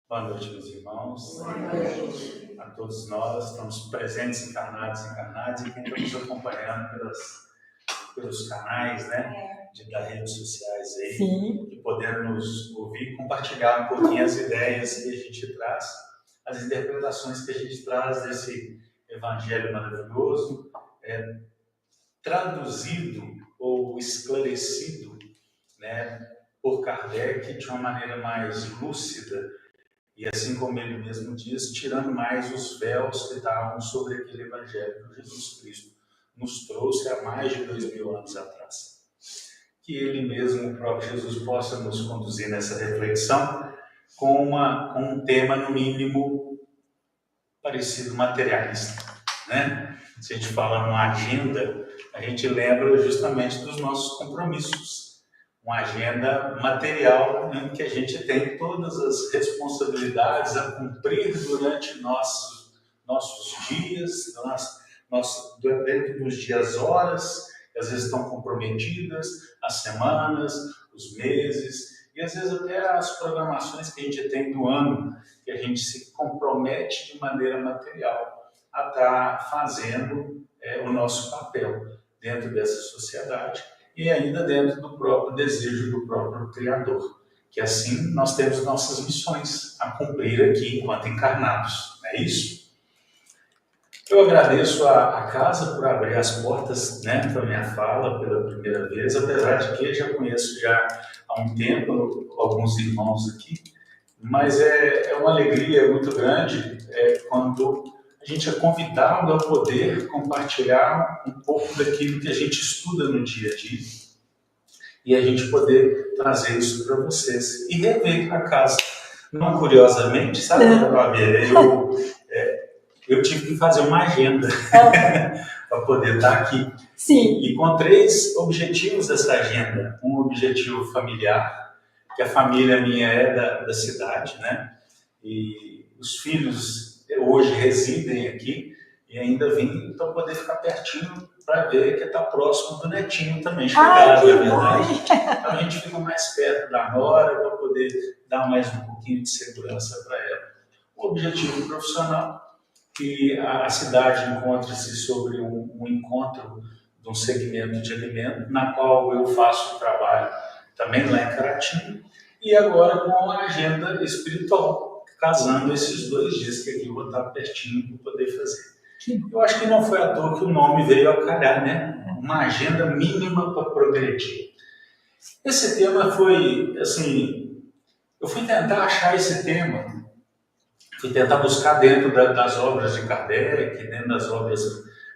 Boa noite, meus irmãos. Boa noite. A todos nós, estamos presentes, encarnados e quem está nos acompanhando pelos canais, né, das redes sociais aí, Sim. que podemos ouvir e compartilhar um pouquinho as ideias que a gente traz, as interpretações que a gente traz desse evangelho maravilhoso, traduzido ou esclarecido, né, por Kardec de uma maneira mais lúcida, e assim como ele mesmo diz, tirando mais os véus que estavam sobre aquele evangelho que Jesus Cristo nos trouxe há mais de 2000 anos atrás. Que ele mesmo, o próprio Jesus, possa nos conduzir nessa reflexão com um tema, no mínimo, parecido materialista, né? Se a gente fala numa agenda, a gente lembra justamente dos nossos compromissos. Uma agenda material em que a gente tem todas as responsabilidades a cumprir durante nossos dias, dentro dos dias, horas, que às vezes estão comprometidas, as semanas, os meses, e às vezes até as programações que a gente tem do ano, que a gente se compromete de maneira material a estar fazendo o nosso papel dentro dessa sociedade, e ainda dentro do próprio desejo do próprio Criador. Que assim nós temos nossas missões a cumprir aqui enquanto encarnados, não é isso? Eu agradeço a casa por abrir as portas, né, para a minha fala pela primeira vez, apesar de que eu já conheço há um tempo alguns irmãos aqui, mas é uma alegria muito grande quando a gente é convidado a poder compartilhar um pouco daquilo que a gente estuda no dia a dia e a gente poder trazer isso para vocês e rever a casa. Não curiosamente, sabe, Fabíola? Eu tive que fazer uma agenda para poder estar aqui. Sim. E com 3 objetivos dessa agenda. Um objetivo familiar, que a família minha é da cidade, né? E os filhos hoje residem aqui e ainda vim para poder ficar pertinho para ver que está próximo do netinho também chegar, na verdade. Então a gente fica mais perto da nora para poder dar mais um pouquinho de segurança para ela. O objetivo profissional, que a cidade encontre-se sobre um encontro de um segmento de alimento, na qual eu faço o trabalho também lá em Caratinga, e agora com a agenda espiritual, casando esses 2 dias que aqui eu vou estar pertinho para poder fazer. Eu acho que não foi à toa que o nome veio a calhar, né? Uma agenda mínima para progredir. Esse tema foi, assim, eu fui tentar achar esse tema, fui tentar buscar dentro das obras de Kardec, dentro das obras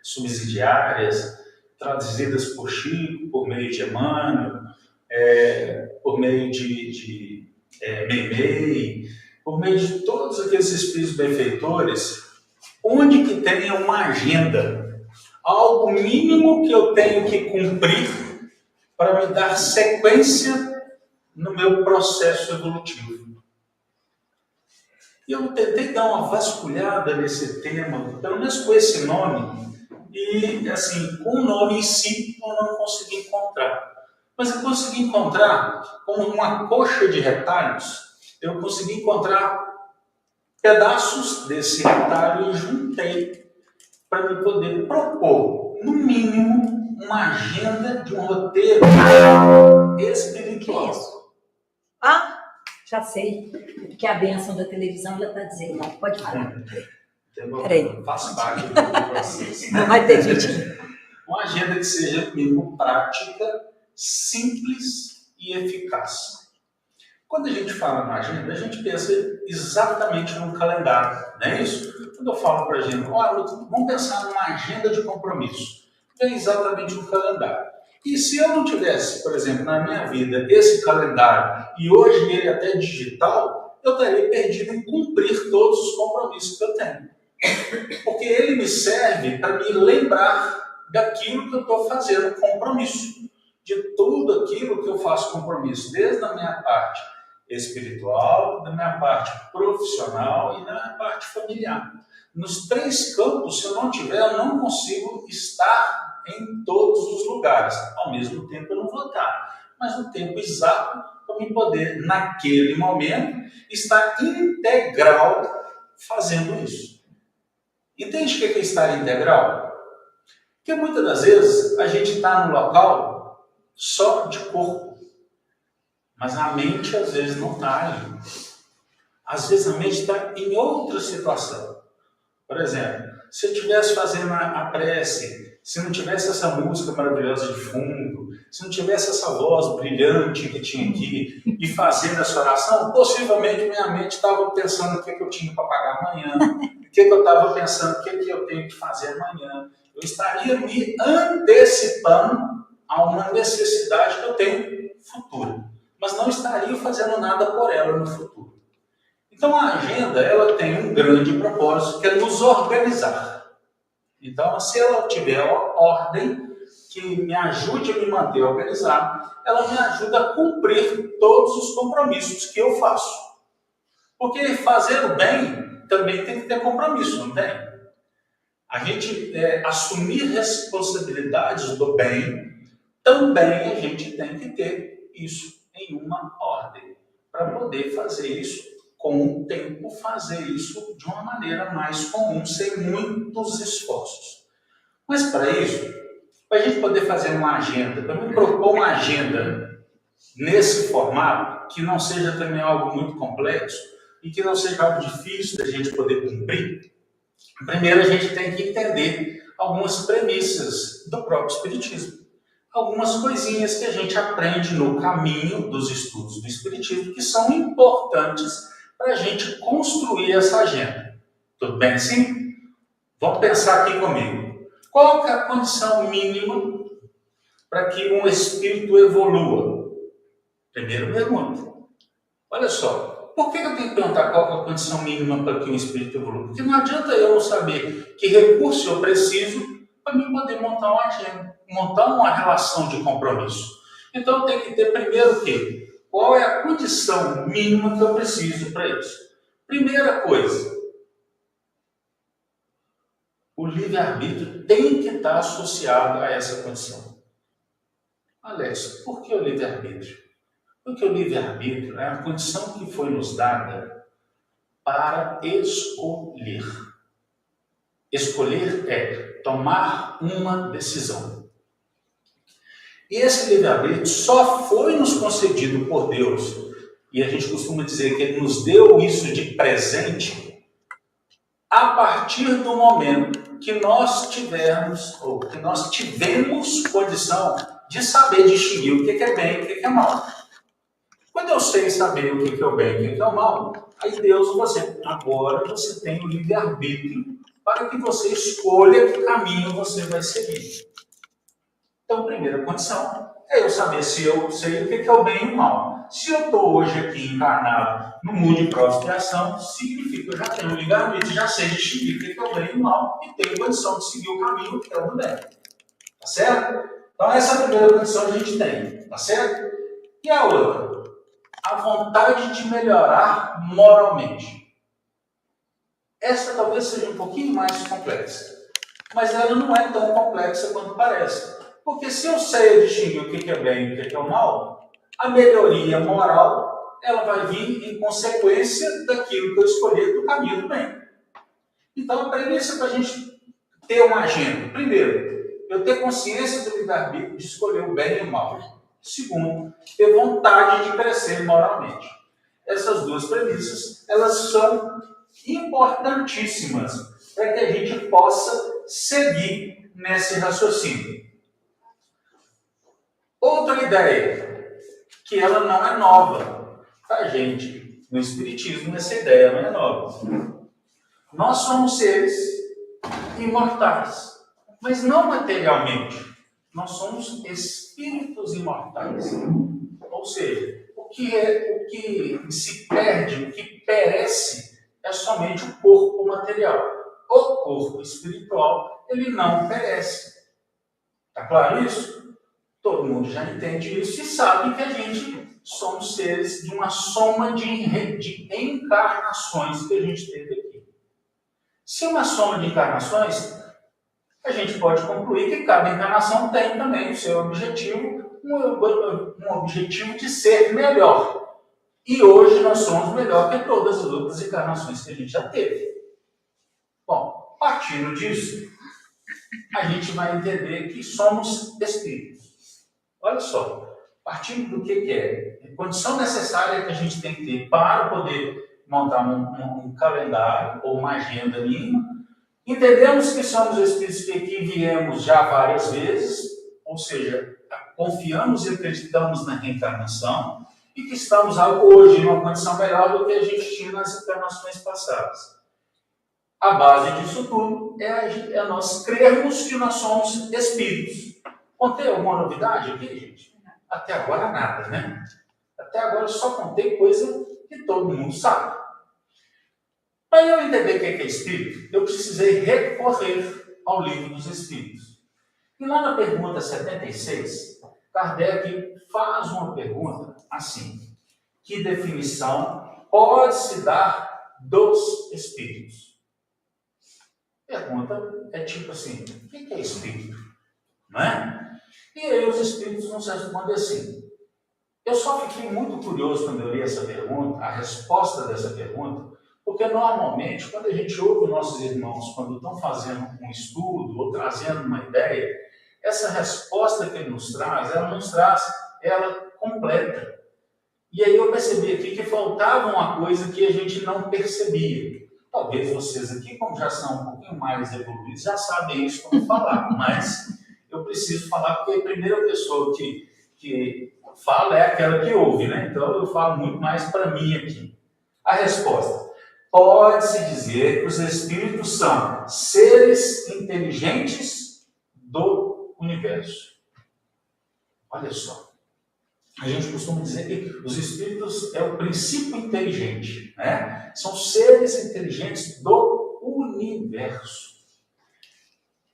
subsidiárias, traduzidas por Chico, por meio de Emmanuel, por meio de Meimei, por meio de todos aqueles espíritos benfeitores, onde que tem uma agenda, algo mínimo que eu tenho que cumprir para me dar sequência no meu processo evolutivo. E eu tentei dar uma vasculhada nesse tema, pelo menos com esse nome, e assim, com o nome em si eu não consegui encontrar. Mas eu consegui encontrar, como uma coxa de retalhos, eu consegui encontrar pedaços desse retalho e juntei para me poder propor, no mínimo, uma agenda de um roteiro espiritual. Que isso? Já sei. Porque a bênção da televisão ela está dizendo, não, pode falar. Peraí. Faz parte do processo. Não vai ter gente. Uma agenda que seja, no mínimo, prática, simples e eficaz. Quando a gente fala na agenda, a gente pensa exatamente num calendário, não é isso? Quando eu falo para a gente, olha, vamos pensar numa agenda de compromisso, vem exatamente um calendário. E se eu não tivesse, por exemplo, na minha vida, esse calendário, e hoje ele até digital, eu estaria perdido em cumprir todos os compromissos que eu tenho. Porque ele me serve para me lembrar daquilo que eu estou fazendo compromisso, de tudo aquilo que eu faço compromisso, desde a minha parte espiritual, da minha parte profissional e da minha parte familiar. Nos 3 campos, se eu não tiver, eu não consigo estar em todos os lugares. Ao mesmo tempo, eu não vou estar. Mas no tempo exato, para me poder, naquele momento, estar integral fazendo isso. Entende o que é estar integral? Porque muitas das vezes a gente está no local só de corpo, mas a mente às vezes não está ali. Às vezes a mente está em outra situação. Por exemplo, se eu estivesse fazendo a prece, se não tivesse essa música maravilhosa de fundo, se não tivesse essa voz brilhante que tinha aqui, e fazendo essa oração, possivelmente minha mente estava pensando o que eu tinha para pagar amanhã, o que eu estava pensando, o que eu tenho que fazer amanhã. Eu estaria me antecipando a uma necessidade que eu tenho futura, mas não estaria fazendo nada por ela no futuro. Então a agenda, ela tem um grande propósito, que é nos organizar. Então, se ela tiver ordem, que me ajude a me manter organizado, ela me ajuda a cumprir todos os compromissos que eu faço. Porque fazer o bem também tem que ter compromisso, não tem? A gente assumir responsabilidades do bem, também a gente tem que ter isso em uma ordem, para poder fazer isso com o tempo, fazer isso de uma maneira mais comum, sem muitos esforços. Mas para isso, para a gente poder fazer uma agenda, para me propor uma agenda nesse formato, que não seja também algo muito complexo e que não seja algo difícil da gente poder cumprir, primeiro a gente tem que entender algumas premissas do próprio Espiritismo. Algumas coisinhas que a gente aprende no caminho dos estudos do Espiritismo que são importantes para a gente construir essa agenda. Tudo bem assim? Vamos pensar aqui comigo. Qual que é a condição mínima para que um espírito evolua? Primeira pergunta. Olha só, por que eu tenho que perguntar qual que é a condição mínima para que um espírito evolua? Porque não adianta eu não saber que recurso eu preciso para mim poder montar uma agenda, montar uma relação de compromisso. Então eu tenho que ter primeiro o quê? Qual é a condição mínima que eu preciso para isso? Primeira coisa, o livre-arbítrio tem que estar associado a essa condição. Alex, por que o livre-arbítrio? Porque o livre-arbítrio é a condição que foi nos dada para escolher. Escolher é tomar uma decisão. E esse livre-arbítrio só foi nos concedido por Deus, e a gente costuma dizer que Ele nos deu isso de presente, a partir do momento que nós tivermos, ou que nós tivemos condição de saber distinguir o que é bem e o que é mal. Quando eu sei saber o que é o bem e o que é o mal, aí Deus, agora você tem o livre-arbítrio para que você escolha que caminho você vai seguir. Então, a primeira condição é eu saber se eu sei o que é o bem e o mal. Se eu estou hoje aqui encarnado no mundo de prova e criação, significa que eu já tenho o livre-arbítrio, já sei distinguir o que é o bem e o mal e tenho condição de seguir o caminho que é o do bem. Tá certo? Então, essa é a primeira condição que a gente tem. Tá certo? E a outra? A vontade de melhorar moralmente. Essa talvez seja um pouquinho mais complexa, mas ela não é tão complexa quanto parece. Porque se eu sei distinguir o que é bem e o que é o mal, a melhoria moral ela vai vir em consequência daquilo que eu escolhi do caminho do bem. Então, a premissa para a gente ter uma agenda. Primeiro, eu ter consciência do livre-arbítrio de escolher o bem e o mal. Segundo, ter vontade de crescer moralmente. Essas duas premissas, elas são importantíssimas para que a gente possa seguir nesse raciocínio. Outra ideia, que ela não é nova para a gente. No Espiritismo, essa ideia não é nova. Nós somos seres imortais, mas não materialmente. Nós somos espíritos imortais. Ou seja, o que se perde, o que perece, é somente o corpo material. O corpo espiritual, ele não perece. Está claro isso? Todo mundo já entende isso e sabe que a gente somos seres de uma soma de encarnações que a gente teve aqui. Se uma soma de encarnações, a gente pode concluir que cada encarnação tem também o seu objetivo um objetivo de ser melhor. E hoje nós somos melhor que todas as outras encarnações que a gente já teve. Bom, partindo disso, a gente vai entender que somos espíritos. Olha só, partindo do que é a condição necessária que a gente tem que ter para poder montar um calendário ou uma agenda mínima. Entendemos que somos espíritos que aqui viemos já várias vezes, ou seja, confiamos e acreditamos na reencarnação e que estamos hoje em uma condição melhor do que a gente tinha nas encarnações passadas. A base disso tudo é nós crermos que nós somos espíritos. Contei alguma novidade aqui, gente? Até agora nada, né? Até agora eu só contei coisa que todo mundo sabe. Para eu entender o que é espírito, eu precisei recorrer ao Livro dos Espíritos. E lá na pergunta 76, Kardec faz uma pergunta assim: que definição pode-se dar dos espíritos? Pergunta é tipo assim: o que é espírito? Não é? E aí os espíritos nos respondem assim. Eu só fiquei muito curioso quando eu li essa pergunta, a resposta dessa pergunta, porque normalmente, quando a gente ouve nossos irmãos, quando estão fazendo um estudo ou trazendo uma ideia, essa resposta que ele nos traz, ela completa. E aí eu percebi aqui que faltava uma coisa que a gente não percebia. Talvez vocês aqui, como já são um pouquinho mais evoluídos, já sabem isso como falar, mas eu preciso falar porque a primeira pessoa que fala é aquela que ouve, né? Então eu falo muito mais para mim aqui. A resposta: pode-se dizer que os espíritos são seres inteligentes do universo. Olha só. A gente costuma dizer que os espíritos é o princípio inteligente, né? São seres inteligentes do universo.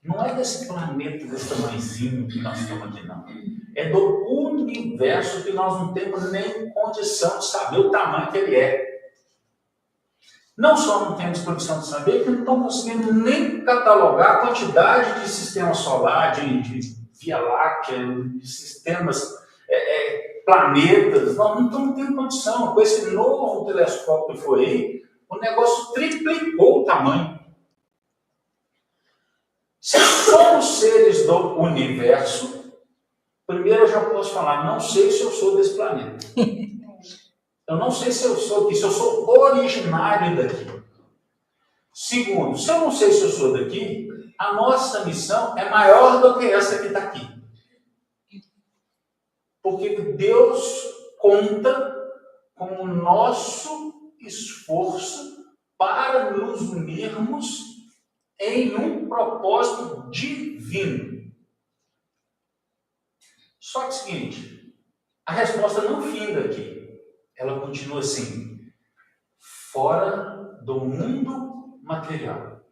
Não é desse planeta, desse tamanhozinho que nós estamos aqui, não. É do universo que nós não temos nem condição de saber o tamanho que ele é. Não só não temos condição de saber, que não estão conseguindo nem catalogar a quantidade de sistema solar, de Via Láctea, de sistemas, planetas. Nós não estamos tendo condição. Com esse novo telescópio que foi aí, o negócio triplicou o tamanho. Se somos seres do universo, primeiro eu já posso falar, não sei se eu sou desse planeta. Eu não sei se eu sou aqui, se eu sou originário daqui. Segundo, se eu não sei se eu sou daqui, a nossa missão é maior do que essa que está aqui. Porque Deus conta com o nosso esforço para nos unirmos em um propósito divino. Só que é o seguinte, a resposta não finda aqui. Ela continua assim: fora do mundo material.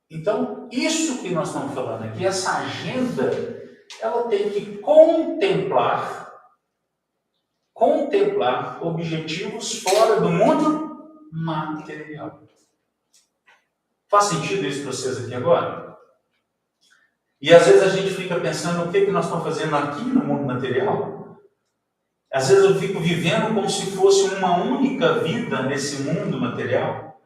Então, isso que nós estamos falando aqui, essa agenda, ela tem que contemplar objetivos fora do mundo material. Faz sentido isso para vocês aqui agora? E às vezes a gente fica pensando o que nós estamos fazendo aqui no mundo material. Às vezes eu fico vivendo como se fosse uma única vida nesse mundo material.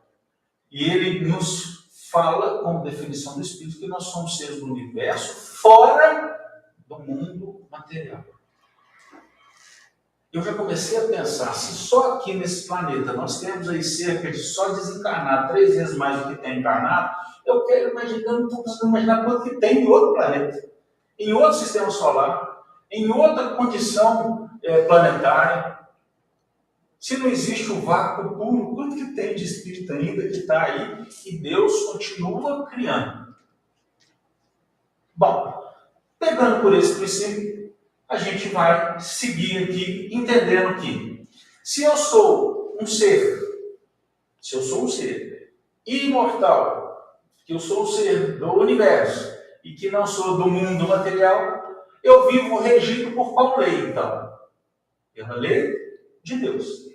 E ele nos fala, como definição do Espírito, que nós somos seres do universo fora do mundo material. Eu já comecei a pensar, se só aqui nesse planeta nós temos aí cerca de só desencarnado 3 vezes mais do que tem encarnado, eu quero imaginar quanto que tem em outro planeta, em outro sistema solar, em outra condição planetária. Se não existe o vácuo puro, quanto que tem de espírito ainda que está aí e Deus continua criando? Bom, pegando por esse princípio, a gente vai seguir aqui entendendo que se eu sou um ser imortal, que eu sou um ser do universo e que não sou do mundo material, eu vivo regido por qual lei, então? Pela lei de Deus.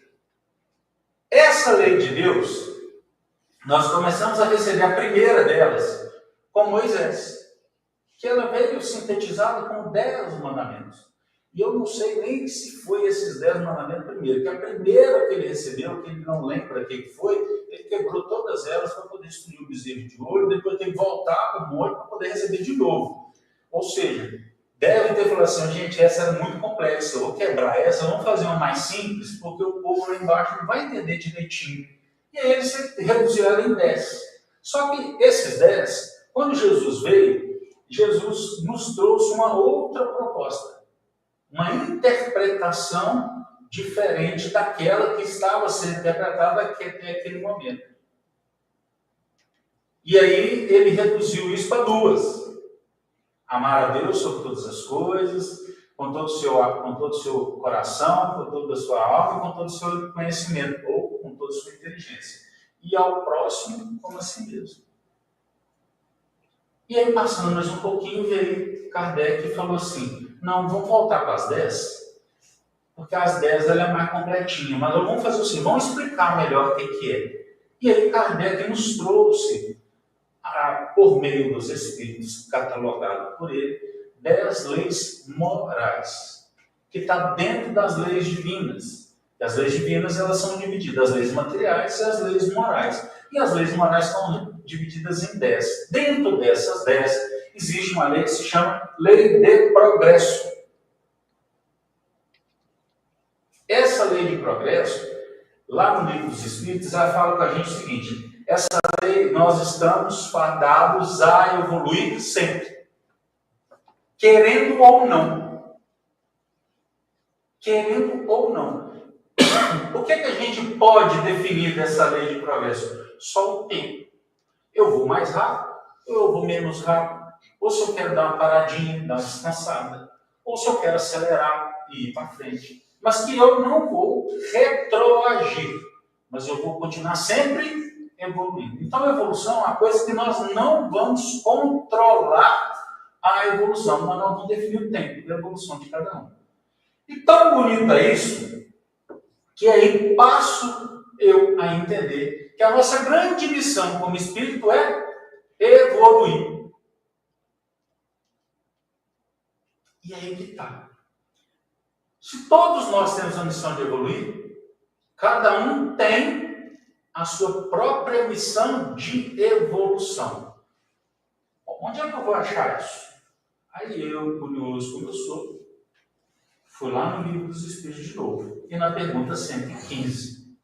Essa lei de Deus, nós começamos a receber a primeira delas com Moisés. que ela veio sintetizada com 10 mandamentos. E eu não sei nem se foi esses 10 mandamentos primeiro, que a primeira que ele recebeu, que ele não lembra quem foi, ele quebrou todas elas para poder destruir o bezerro de ouro, depois teve que voltar para o monte para poder receber de novo. Ou seja, deve ter falado assim, gente, essa era muito complexa, eu vou quebrar essa, vamos fazer uma mais simples, porque o povo lá embaixo não vai entender direitinho. E aí ele reduziu ela em 10. Só que esses 10, quando Jesus veio, Jesus nos trouxe uma outra proposta, uma interpretação diferente daquela que estava sendo interpretada até aquele momento. E aí ele reduziu isso para 2. Amar a Deus sobre todas as coisas, com todo o seu coração, com toda a sua alma e com todo o seu conhecimento, ou com toda a sua inteligência. E ao próximo como a si mesmo. E aí, passando mais um pouquinho, veio Kardec e falou assim, não, vamos voltar para as 10, porque as 10 ela é mais completinha, mas vamos fazer assim, vamos explicar melhor o que é. E aí Kardec nos trouxe, por meio dos Espíritos catalogados por ele, 10 leis morais, que está dentro das leis divinas. E as leis divinas elas são divididas, as leis materiais e as leis morais. E as leis morais são divididas em 10. Dentro dessas 10, existe uma lei que se chama Lei de Progresso. Essa lei de progresso, lá no Livro dos Espíritos, ela fala com a gente o seguinte, essa lei, nós estamos fadados a evoluir sempre. Querendo ou não. Querendo ou não. O que a gente pode definir dessa lei de progresso? Só o tempo. Eu vou mais rápido, ou eu vou menos rápido. Ou se eu quero dar uma paradinha, dar uma descansada. Ou se eu quero acelerar e ir para frente. Mas que eu não vou retroagir. Mas eu vou continuar sempre evoluindo. Então a evolução é uma coisa que nós não vamos controlar a evolução, mas nós vamos definir o tempo da evolução de cada um. E tão bonito é isso, que aí passo eu a entender que a nossa grande missão como espírito é evoluir. E aí que está. Se todos nós temos a missão de evoluir, cada um tem a sua própria missão de evolução. Onde é que eu vou achar isso? Aí eu, curioso como eu sou, fui lá no Livro dos Espíritos de novo, e na pergunta 115,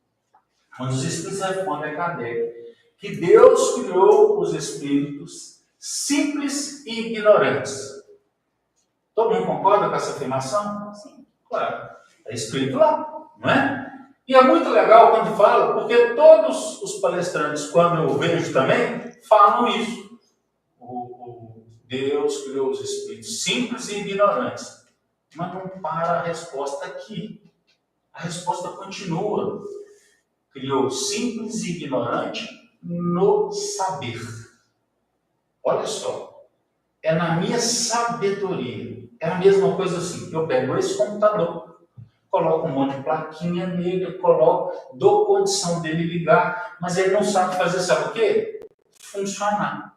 quando os Espíritos respondem a Kardec que Deus criou os Espíritos simples e ignorantes. Todo mundo concorda com essa afirmação? Sim. Claro, está escrito lá, não é? E é muito legal quando fala, porque todos os palestrantes, quando eu vejo também, falam isso. Deus criou os espíritos simples e ignorantes. Mas não para a resposta aqui. A resposta continua. Criou simples e ignorante no saber. Olha só. É na minha sabedoria. É a mesma coisa assim. Eu pego esse computador, coloco um monte de plaquinha nele, dou condição dele ligar, mas ele não sabe fazer, sabe o quê? Funcionar.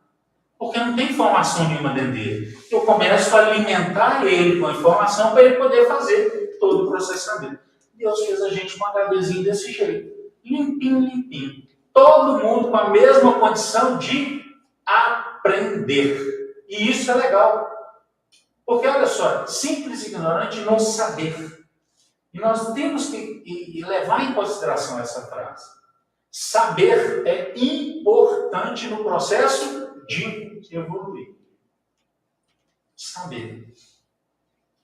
Porque não tem informação nenhuma dentro dele. Eu começo a alimentar ele com informação para ele poder fazer todo o processamento. Deus fez a gente com um HDzinho desse jeito. Limpinho, limpinho. Todo mundo com a mesma condição de aprender. E isso é legal. Porque, olha só, simples e ignorante não saber. E nós temos que levar em consideração essa frase. Saber é importante no processo de evoluir. Saber.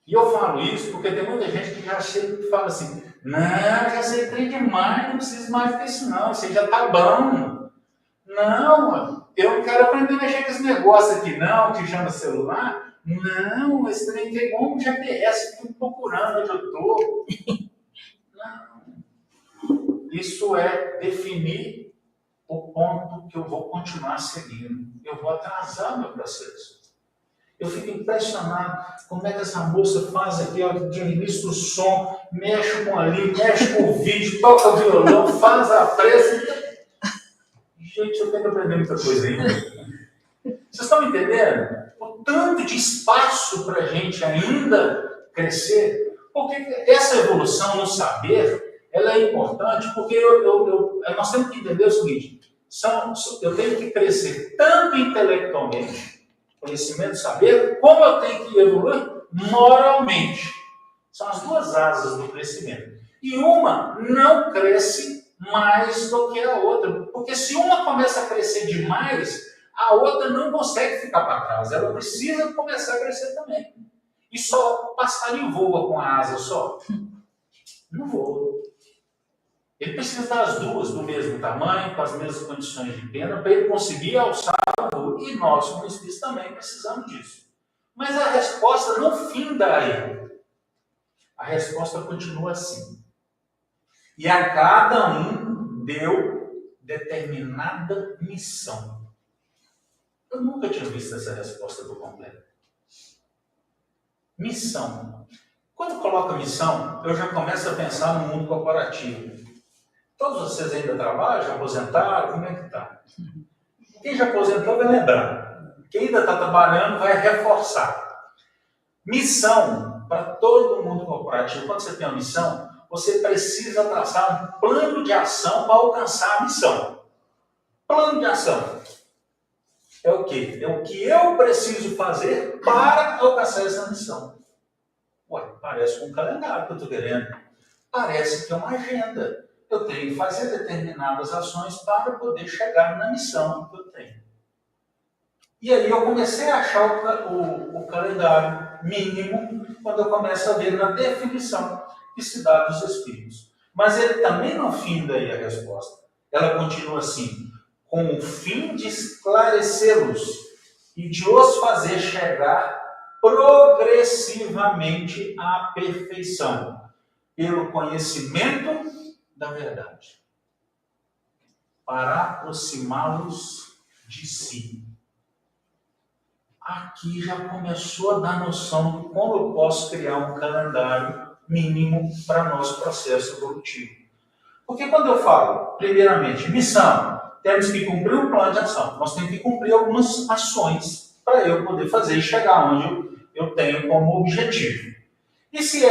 E eu falo isso porque tem muita gente que já chega e fala assim, não, já sei demais, não preciso mais disso não, isso aí já tá bom. Não, eu não quero aprender a mexer com esse negócio aqui não, que chama celular. Não, esse trem aqui é igual um GPS, fico procurando onde eu estou. Não. Isso é definir o ponto que eu vou continuar seguindo. Eu vou atrasar meu processo. Eu fico impressionado como é que essa moça faz aqui, ó, administra o som, mexe com ali, mexe com o vídeo, toca o violão, faz a pressa. Gente, eu tenho que aprender muita coisa ainda. Vocês estão me entendendo? o tanto de espaço para a gente ainda crescer, porque essa evolução no saber, ela é importante, porque nós temos que entender o seguinte, eu tenho que crescer tanto intelectualmente, conhecimento, saber, como eu tenho que evoluir moralmente. São as duas asas do crescimento. E uma não cresce mais do que a outra, porque se uma começa a crescer demais, a outra não consegue ficar para trás, ela precisa começar a crescer também. E só o passarinho voa com a asa só? Não voa. Ele precisa das duas do mesmo tamanho, com as mesmas condições de pena, para ele conseguir alçar o voo. E nós, como espíritos, também precisamos disso. Mas a resposta não finda aí. A resposta continua assim. E a cada um deu determinada missão. Eu nunca tinha visto essa resposta por completo. Missão. Quando coloca missão, eu já começo a pensar no mundo corporativo. Todos vocês ainda trabalham, já aposentaram, como é que está? Quem já aposentou vai lembrar. Quem ainda está trabalhando vai reforçar. Missão para todo mundo corporativo. Quando você tem uma missão, você precisa traçar um plano de ação para alcançar a missão. Plano de ação. É o quê? É o que eu preciso fazer para alcançar essa missão. Ué, parece com um calendário que eu estou querendo. Parece que é uma agenda. Eu tenho que fazer determinadas ações para poder chegar na missão que eu tenho. E aí eu comecei a achar o calendário mínimo quando eu começo a ver na definição que se dá dos Espíritos. Mas ele também não finda aí a resposta. Ela continua assim, com o fim de esclarecê-los e de os fazer chegar progressivamente à perfeição, pelo conhecimento da verdade, para aproximá-los de si. Aqui já começou a dar noção de como eu posso criar um calendário mínimo para nosso processo evolutivo. Porque quando eu falo, primeiramente, missão, temos que cumprir um plano de ação. Nós temos que cumprir algumas ações para eu poder fazer e chegar onde eu tenho como objetivo. E se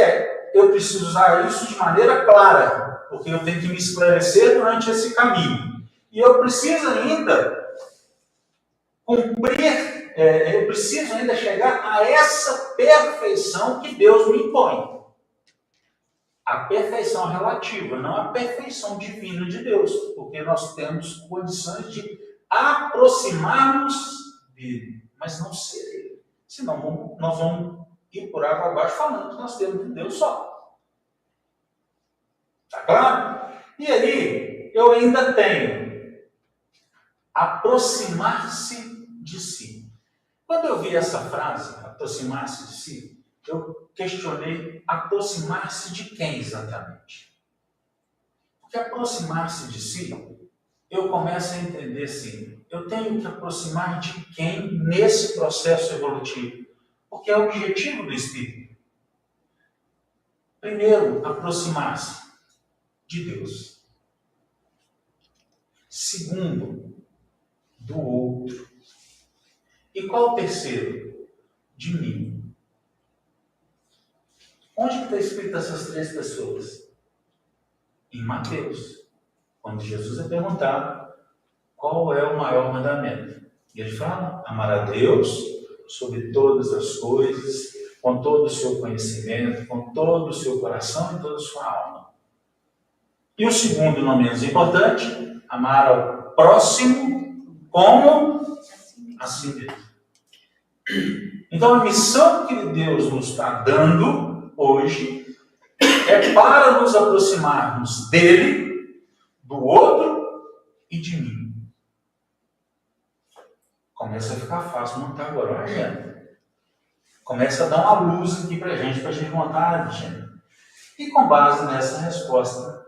eu preciso usar isso de maneira clara, porque eu tenho que me esclarecer durante esse caminho. E eu preciso ainda cumprir, eu preciso ainda chegar a essa perfeição que Deus me impõe. A perfeição relativa, não a perfeição divina de Deus, porque nós temos condições de aproximar-nos dele, mas não ser ele. Senão nós vamos ir por água abaixo falando que nós temos um Deus só. Está claro? E aí, eu ainda tenho aproximar-se de si. Quando eu vi essa frase, aproximar-se de si, eu questionei aproximar-se de quem exatamente? Porque aproximar-se de si, eu começo a entender assim, eu tenho que aproximar de quem nesse processo evolutivo? Porque é o objetivo do Espírito. Primeiro, aproximar-se de Deus. Segundo, do outro. E qual o terceiro? De mim. Onde está escrito essas três pessoas? Em Mateus. Quando Jesus é perguntado qual é o maior mandamento. E ele fala, amar a Deus sobre todas as coisas, com todo o seu conhecimento, com todo o seu coração e toda a sua alma. E o segundo, não menos importante, amar ao próximo como a si mesmo. Então a missão que Deus nos está dando hoje é para nos aproximarmos dele, do outro e de mim. Começa a ficar fácil montar agora uma agenda. Começa a dar uma luz aqui para a gente montar a agenda. E com base nessa resposta,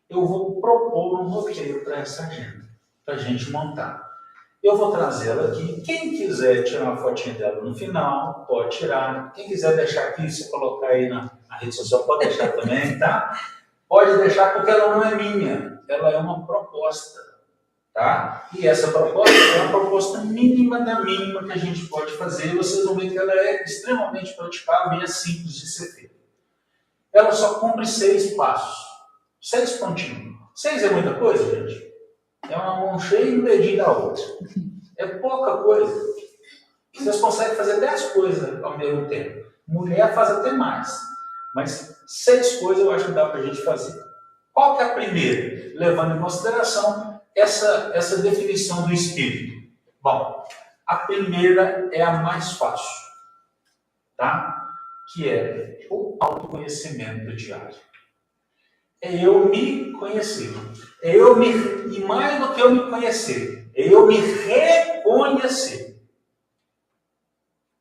eu vou propor um roteiro para essa agenda, para a gente montar. Eu vou trazê-la aqui. Quem quiser tirar uma fotinha dela no final, pode tirar. Quem quiser deixar aqui, se colocar aí na rede social, pode deixar também, tá? Pode deixar porque ela não é minha. Ela é uma proposta Tá? E essa proposta é uma proposta mínima da mínima que a gente pode fazer, e vocês vão ver que ela é extremamente praticável e é simples de ser feita. Ela só cumpre 6 passos, 6 pontinhos. 6 é muita coisa, gente? É uma mão cheia e um dedinho da outra. É pouca coisa. Vocês conseguem fazer 10 coisas ao mesmo tempo. Mulher faz até mais. Mas 6 coisas eu acho que dá para a gente fazer. Qual que é a primeira? Levando em consideração essa definição do espírito. Bom, a primeira é a mais fácil, tá? Que é o autoconhecimento diário. É eu me conhecer. E mais do que eu me conhecer, é eu me reconhecer.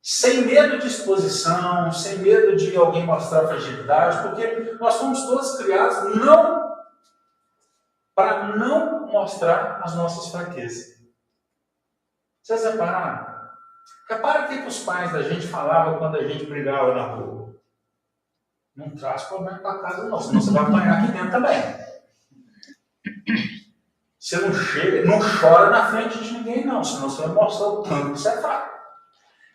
Sem medo de exposição, sem medo de alguém mostrar fragilidade, porque nós fomos todos criados para não mostrar as nossas fraquezas. Vocês repararam? Repara o que os pais da gente falavam quando a gente brigava na rua. Não traz problema para casa não, senão você vai apanhar aqui dentro também. Você não chega, não chora na frente de ninguém não, senão você vai mostrar o tanto que você é fraco.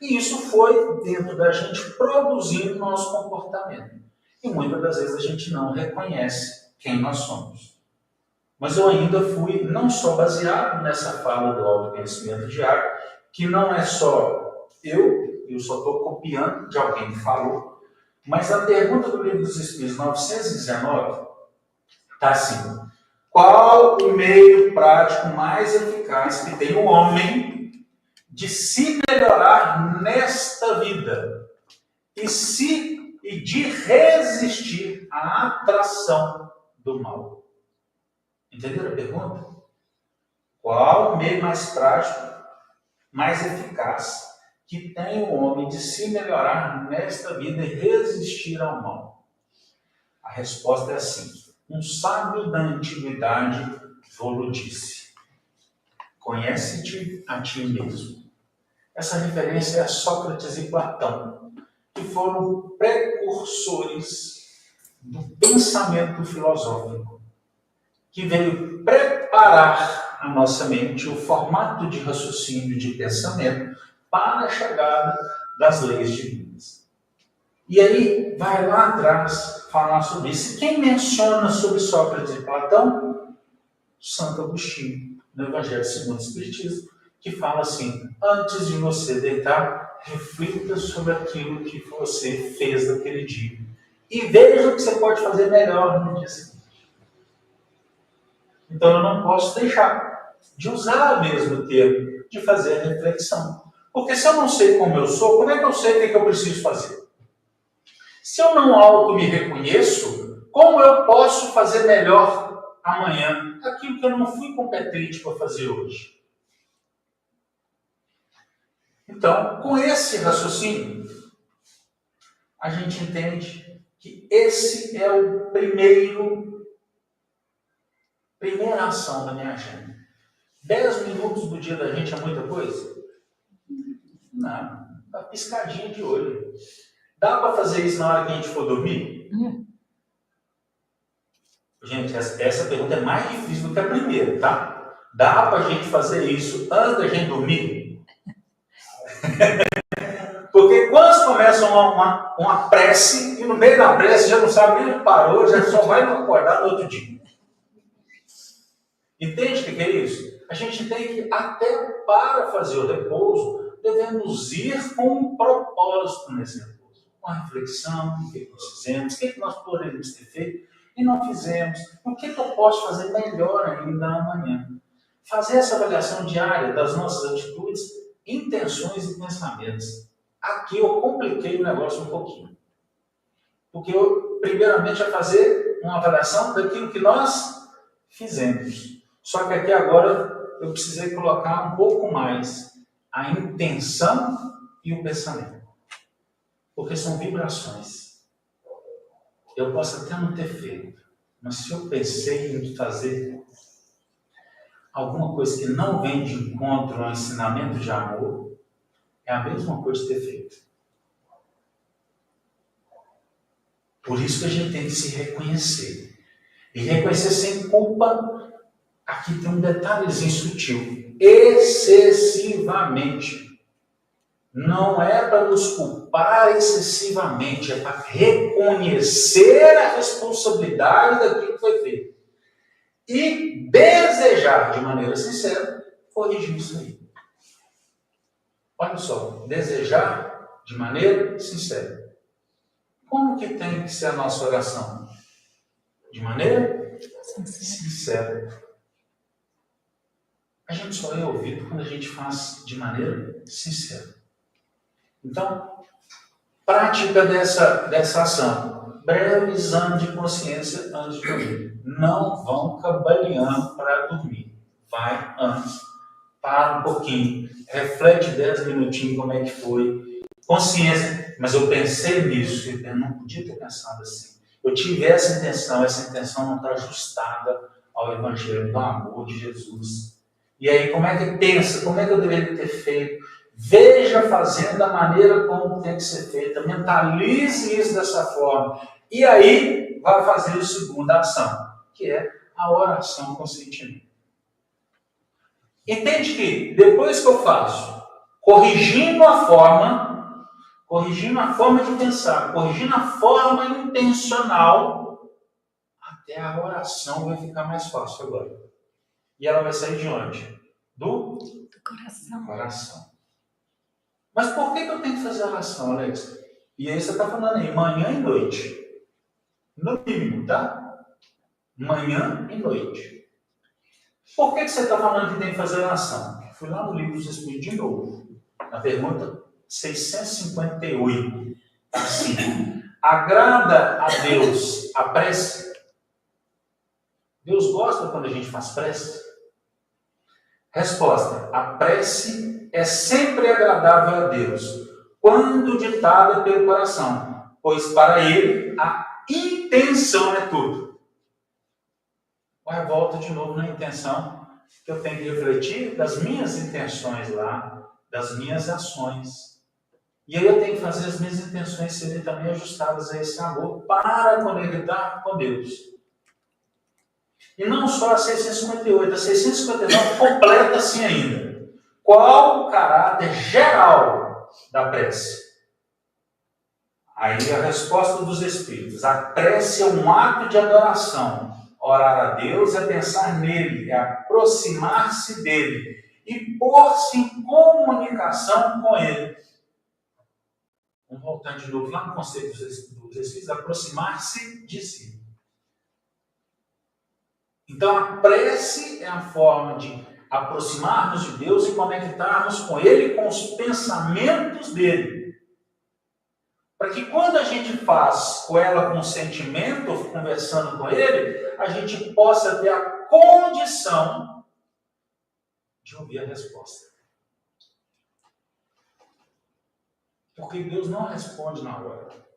E isso foi dentro da gente produzindo nosso comportamento. E muitas das vezes a gente não reconhece quem nós somos. Mas eu ainda fui, não só baseado nessa fala do autoconhecimento diário, que não é só eu só estou copiando de alguém que falou, mas a pergunta do Livro dos Espíritos 919 está assim: qual o meio prático mais eficaz que tem o homem de se melhorar nesta vida e de resistir à atração do mal? Entenderam a pergunta? Qual o meio mais prático, mais eficaz que tem o homem de se melhorar nesta vida e resistir ao mal? A resposta é assim: um sábio da antiguidade vou-lo disse: conhece-te a ti mesmo. Essa referência é a Sócrates e Platão, que foram precursores do pensamento filosófico, que veio preparar a nossa mente, o formato de raciocínio, de pensamento, para a chegada das leis divinas. E aí, vai lá atrás falar sobre isso. Quem menciona sobre Sócrates e Platão? Santo Agostinho, no Evangelho segundo o Espiritismo, que fala assim: antes de você deitar, reflita sobre aquilo que você fez naquele dia e veja o que você pode fazer melhor no dia seguinte. Então eu não posso deixar de usar o mesmo termo, de fazer a reflexão. Porque se eu não sei como eu sou, como é que eu sei o que eu preciso fazer? Se eu não auto me reconheço, como eu posso fazer melhor amanhã aquilo que eu não fui competente para fazer hoje? Então, com esse raciocínio, a gente entende que esse é o primeira ação da minha agenda. 10 minutos do dia da gente é muita coisa? Não, uma piscadinha de olho. Dá para fazer isso na hora que a gente for dormir? Gente, essa pergunta é mais difícil do que a primeira, tá? Dá para a gente fazer isso antes da gente dormir? Porque quando começam uma prece, e no meio da prece já não sabe nem onde parou, já só vai acordar no outro dia. Entende o que é isso? A gente tem que, até para fazer o repouso, devemos ir com um propósito nesse repouso. Uma reflexão, o que nós fizemos, o que nós poderíamos ter feito e não fizemos. O que eu posso fazer melhor ainda amanhã? Fazer essa avaliação diária das nossas atitudes, intenções e pensamentos. Aqui eu compliquei o negócio um pouquinho. Porque eu, primeiramente, é fazer uma avaliação daquilo que nós fizemos. Só que aqui agora eu precisei colocar um pouco mais a intenção e o pensamento. Porque são vibrações. Eu posso até não ter feito, mas se eu pensei em fazer alguma coisa que não vem de encontro ao ensinamento de amor, é a mesma coisa de ter feito. Por isso que a gente tem que se reconhecer. E reconhecer sem culpa, aqui tem um detalhezinho sutil. Excessivamente. Não é para nos culpar excessivamente, é para reconhecer a responsabilidade daquilo que foi feito. E desejar de maneira sincera corrigir isso aí. Olha só, desejar de maneira sincera. Como que tem que ser a nossa oração? De maneira sincera. A gente só é ouvido quando a gente faz de maneira sincera. Então, prática dessa ação. Breve exame de consciência antes de dormir. Não vão cambaleando para dormir. Vai antes. Para um pouquinho. Reflete 10 minutinhos como é que foi. Consciência. Mas eu pensei nisso. Eu não podia ter pensado assim. Eu tive essa intenção não está ajustada ao Evangelho do amor de Jesus. E aí, como é que pensa? Como é que eu deveria ter feito? Veja fazendo da maneira como tem que ser feita. Mentalize isso dessa forma. E aí, vai fazer a segunda ação, que é a oração com sentimento. Entende que, depois que eu faço, corrigindo a forma de pensar, corrigindo a forma intencional, até a oração vai ficar mais fácil agora. E ela vai sair de onde? Do coração. Mas por que eu tenho que fazer a oração, Alex? E aí você está falando aí, manhã e noite. No mínimo, tá? Manhã e noite. Por que você está falando que tem que fazer a oração? Fui lá no livro dos Espíritos de novo. Na pergunta 658. Assim, agrada a Deus a prece? Deus gosta quando a gente faz prece? Resposta: a prece é sempre agradável a Deus, quando ditada pelo coração, pois para Ele a intenção é tudo. Vai, volta de novo na intenção, que eu tenho que refletir das minhas intenções lá, das minhas ações. E aí eu tenho que fazer as minhas intenções serem também ajustadas a esse amor para conectar com Deus. E não só a 658, a 659 completa assim ainda. Qual o caráter geral da prece? Aí a resposta dos Espíritos. A prece é um ato de adoração. Orar a Deus é pensar nele, é aproximar-se dele e pôr-se em comunicação com ele. Vamos voltar de novo lá no conceito dos Espíritos, aproximar-se de si. Então a prece é a forma de aproximarmos de Deus e conectarmos com Ele, com os pensamentos dele. Para que quando a gente faz com ela com sentimento, conversando com Ele, a gente possa ter a condição de ouvir a resposta. Porque Deus não responde na hora.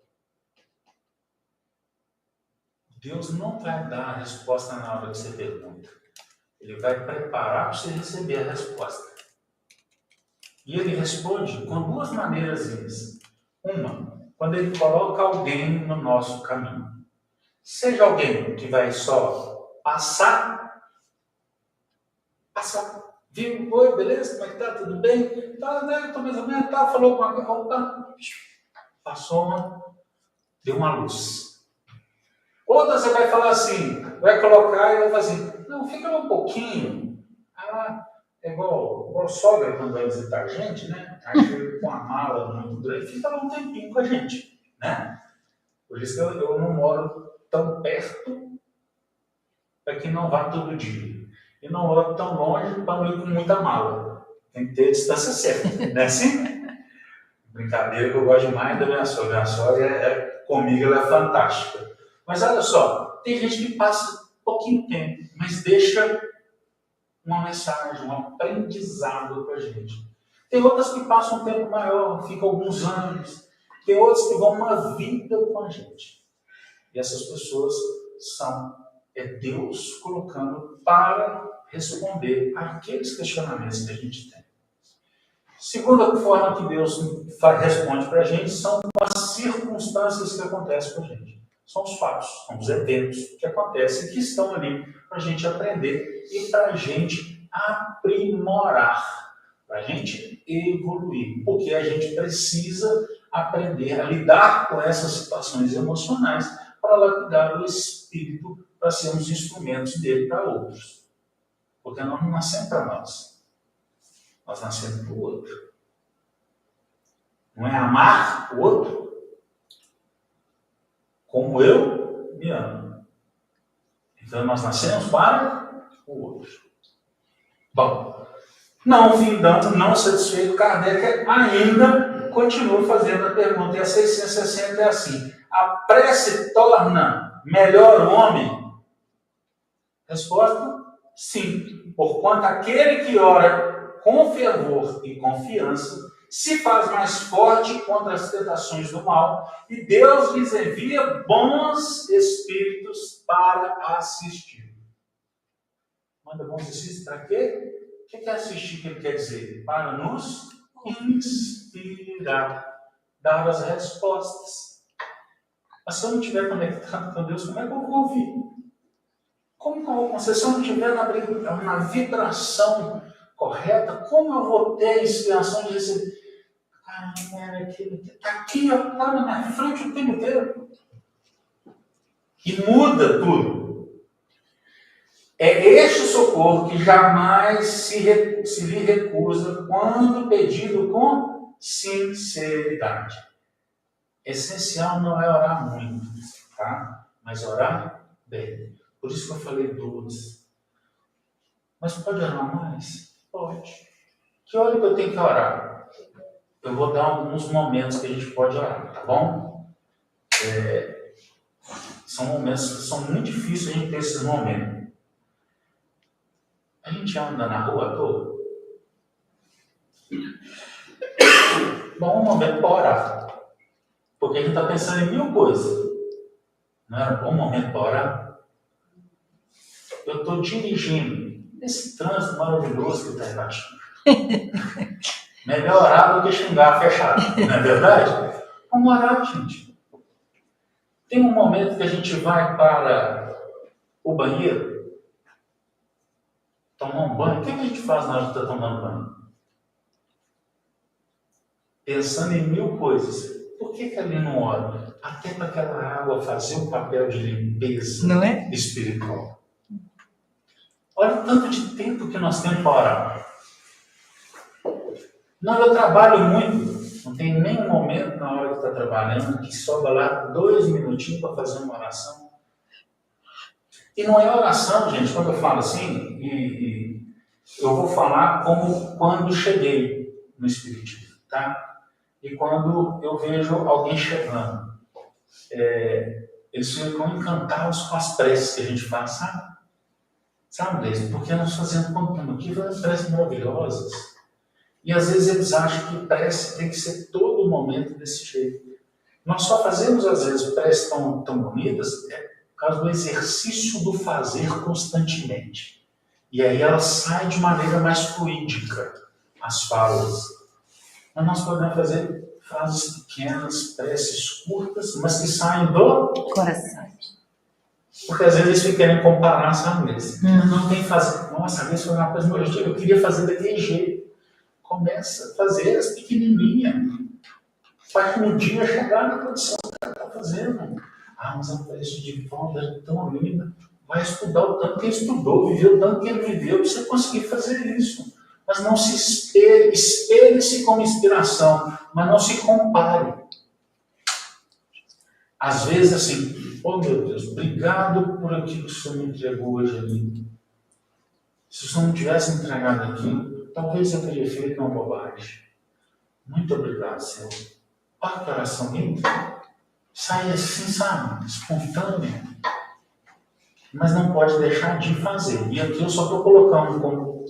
Deus não vai dar a resposta na hora que você pergunta. Ele vai preparar para você receber a resposta. E ele responde com duas maneiras. Uma, quando ele coloca alguém no nosso caminho. Seja alguém que vai só passar. Viu? Oi, beleza? Como é que tá? Tudo bem? Tá, né? Tô mais ou menos, tá? Falou com a coisa. Passou deu uma luz. Outra você vai falar assim, vai colocar e vai fazer assim, não, fica um pouquinho. É igual sogra quando vai visitar a gente, né? Aí chega com a mala muito grande, fica lá um tempinho com a gente, né? Por isso que eu não moro tão perto para que não vá todo dia. E não moro tão longe para não ir com muita mala. Tem que ter a distância certa, não é assim? Brincadeira que eu gosto demais da minha sogra. Minha sogra, comigo, ela é fantástica. Mas olha só, tem gente que passa pouquinho tempo, mas deixa uma mensagem, um aprendizado para a gente. Tem outras que passam um tempo maior, ficam alguns anos. Tem outras que vão uma vida com a gente. E essas pessoas é Deus colocando para responder àqueles questionamentos que a gente tem. Segunda forma que Deus responde para a gente são as circunstâncias que acontecem com a gente. são os fatos, são os eventos que acontecem, que estão ali para a gente aprender e para a gente aprimorar, para a gente evoluir, porque a gente precisa aprender a lidar com essas situações emocionais para lapidar o espírito, para sermos instrumentos dele para outros. Porque nós não nascemos para nós nascemos para o outro. Não é amar o outro como eu me amo. Então nós nascemos para o outro. Bom, não findando, não satisfeito, Kardec ainda continua fazendo a pergunta. E a 660 é assim: a prece torna melhor o homem? Resposta: sim, porquanto aquele que ora com fervor e confiança se faz mais forte contra as tentações do mal, e Deus lhes envia bons espíritos para assistir. Manda bons espíritos para quê? O que é assistir que ele quer dizer? Para nos inspirar, dar as respostas. Mas se eu não estiver conectado com Deus, como é que eu vou ouvir? Como que eu vou, se eu não estiver na vibração correta, como eu vou ter a inspiração de receber? Caramba, está aqui, está na minha frente o tempo inteiro. E muda tudo. É este socorro que jamais se lhe recusa quando pedido com sinceridade. Essencial não é orar muito, tá? Mas orar bem. Por isso que eu falei duas. Mas pode orar mais? Pode. Que hora que eu tenho que orar? Eu vou dar alguns momentos que a gente pode orar, tá bom? São momentos que são muito difíceis a gente ter esses momentos. A gente anda na rua à toa. Bom, um momento para orar. Porque a gente está pensando em mil coisas. Não era um bom momento para orar? Eu estou dirigindo esse trânsito maravilhoso que está em Ipatinga. Melhor orar do que xingar fechado, não é verdade? Vamos orar, gente. Tem um momento que a gente vai para o banheiro, tomar um banho. O que a gente faz na hora de estar tomando banho? Pensando em mil coisas. Por que ali não ora? Até para aquela água fazer um papel de limpeza, não é? Espiritual. Olha o tanto de tempo que nós temos para orar. Não, eu trabalho muito. Não tem nenhum momento na hora que está trabalhando que sobra lá 2 minutinhos para fazer uma oração. E não é oração, gente, quando eu falo assim, e eu vou falar como quando cheguei no Espiritismo, tá? E quando eu vejo alguém chegando, eles ficam encantados com as preces que a gente faz, sabe? Sabe, Deise? Porque nós fazemos contando aqui preces maravilhosas. E às vezes eles acham que prece tem que ser todo momento desse jeito. Nós só fazemos, às vezes, preces tão bonitas por causa do exercício do fazer constantemente. E aí ela sai de maneira mais fluídica, as falas. Mas nós podemos fazer frases pequenas, preces curtas, mas que saem do coração. Porque às vezes eles ficam querendo comparar, sabe? Não tem que fazer. Nossa, às vezes foi uma coisa eu queria fazer daquele jeito. Começa a fazer as pequenininhas. Para que um dia chegar na condição que o cara está fazendo. Ah, mas a prece de volta é tão linda. Vai estudar o tanto que ele estudou, viveu o tanto que ele viveu, para você conseguir fazer isso. Mas não se espelhe, espelhe-se como inspiração, mas não se compare. Às vezes, assim, oh meu Deus, obrigado por aquilo que o Senhor me entregou hoje ali. Se o Senhor não tivesse entregado aquilo, talvez eu teria feito uma bobagem. Muito obrigado, Senhor. Olha que oração linda. Sai assim, sabe? Espontânea. Mas não pode deixar de fazer. E aqui eu só estou colocando como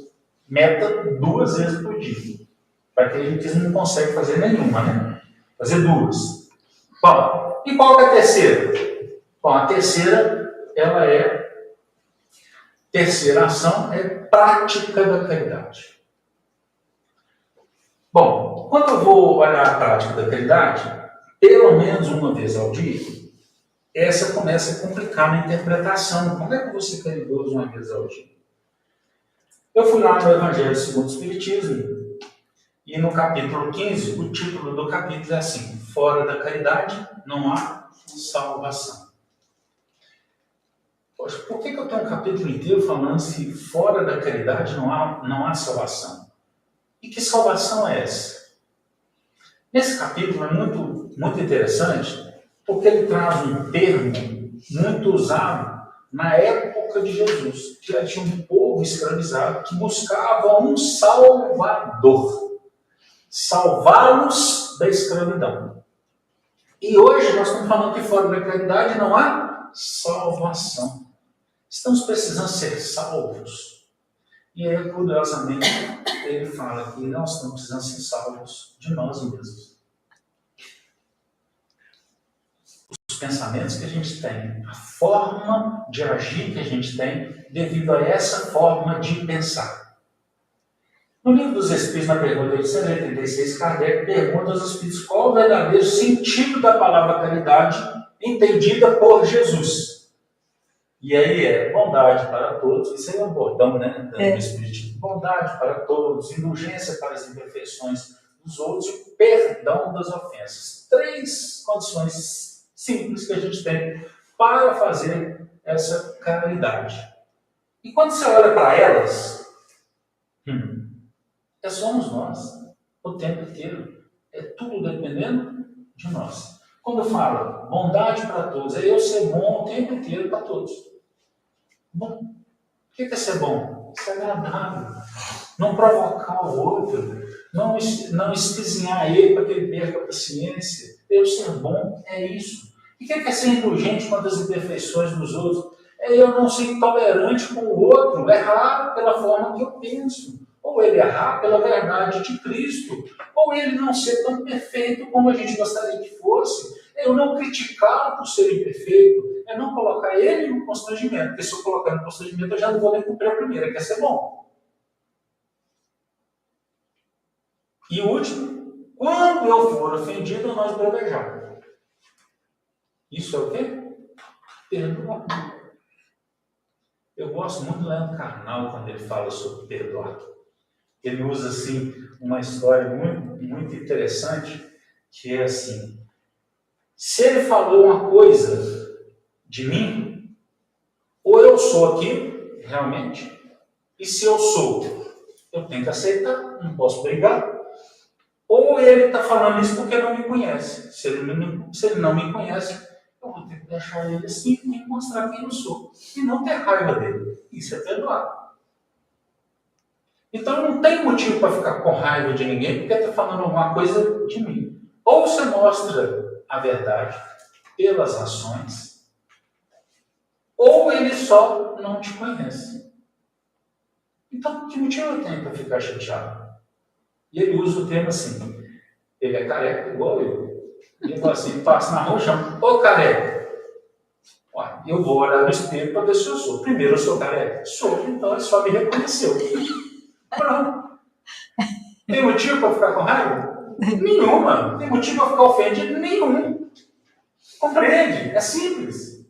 meta 2 vezes por dia. Para que a gente não consegue fazer nenhuma, né? Fazer 2. Bom, e qual que é a terceira? Bom, a terceira, terceira ação é prática da caridade. Bom, quando eu vou olhar a prática da caridade, pelo menos uma vez ao dia, essa começa a complicar na interpretação. Como é que eu vou ser caridoso uma vez ao dia? Eu fui lá no Evangelho segundo o Espiritismo, e no capítulo 15, o título do capítulo é assim: fora da caridade não há salvação. Poxa, por que eu tenho um capítulo inteiro falando se fora da caridade não há salvação? E que salvação é essa? Esse capítulo é muito interessante, porque ele traz um termo muito usado na época de Jesus, que já tinha um povo escravizado que buscava um salvador, salvá-los da escravidão. E hoje nós estamos falando que fora da caridade não há salvação. Estamos precisando ser salvos. E aí, curiosamente, ele fala que nós estamos precisando ser salvos de nós mesmos. Os pensamentos que a gente tem, a forma de agir que a gente tem, devido a essa forma de pensar. No livro dos Espíritos, na pergunta 836, Kardec pergunta aos Espíritos qual o verdadeiro sentido da palavra caridade entendida por Jesus. E aí é bondade para todos, isso aí é um bordão, né, do Espiritismo. Bondade para todos, indulgência para as imperfeições dos outros e perdão das ofensas. 3 condições simples que a gente tem para fazer essa caridade. E quando você olha para elas, somos nós, o tempo inteiro. É tudo dependendo de nós. Quando fala bondade para todos, é eu ser bom o tempo inteiro para todos. Bom, o que é ser bom? Ser agradável. Não provocar o outro. Não esquisinhar ele para que ele perca a paciência. Eu ser bom é isso. E o que é ser indulgente quanto às imperfeições dos outros? É eu não ser intolerante com o outro, errar pela forma que eu penso. Ou ele errar pela verdade de Cristo. Ou ele não ser tão perfeito como a gente gostaria que fosse. Eu não criticá-lo por ser imperfeito. É não colocar ele no constrangimento. Porque se eu colocar no constrangimento, eu já não vou nem cumprir a primeira, que é ser bom. E o último, quando eu for ofendido, eu não esbravejar. Isso é o quê? Perdoar. Eu gosto muito do Leandro Carnal quando ele fala sobre perdoar. Ele usa assim uma história muito interessante, que é assim: se ele falou uma coisa de mim, ou eu sou aquilo realmente, e se eu sou, eu tenho que aceitar, não posso brigar. Ou ele está falando isso porque não me conhece. Se ele não me conhece, eu vou ter que deixar ele assim e mostrar quem eu sou. E não ter raiva dele. Isso é perdoar. Então não tem motivo para ficar com raiva de ninguém porque está falando alguma coisa de mim. Ou você mostra a verdade pelas ações, ou ele só não te conhece. Então que motivo eu tenho para ficar chateado? E ele usa o termo assim: ele é careca igual eu. E ele fala assim, passa na rua e chama: ô careca. Olha, eu vou olhar no espelho para ver se eu sou. Primeiro eu sou careca? Sou, então ele só me reconheceu. Pronto. Tem motivo para ficar com raiva? Nenhuma. Tem motivo para ficar ofendido? Nenhum. Compreende? É simples.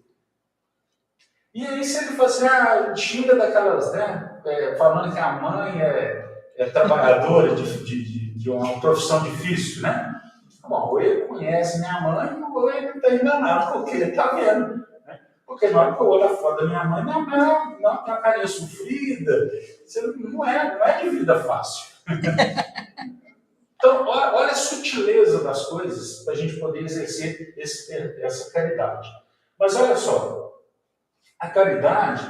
E aí se ele fala assim, xinga daquelas, né? Falando que a mãe é trabalhadora de uma profissão difícil, né? Bom, ou ele conhece minha mãe, ou ele está enganado, porque ele está vendo. Né? Porque na hora que eu olho a foto da minha mãe tem uma carinha sofrida. Não é de vida fácil. Então, olha a sutileza das coisas para a gente poder exercer essa caridade. Mas olha só, a caridade,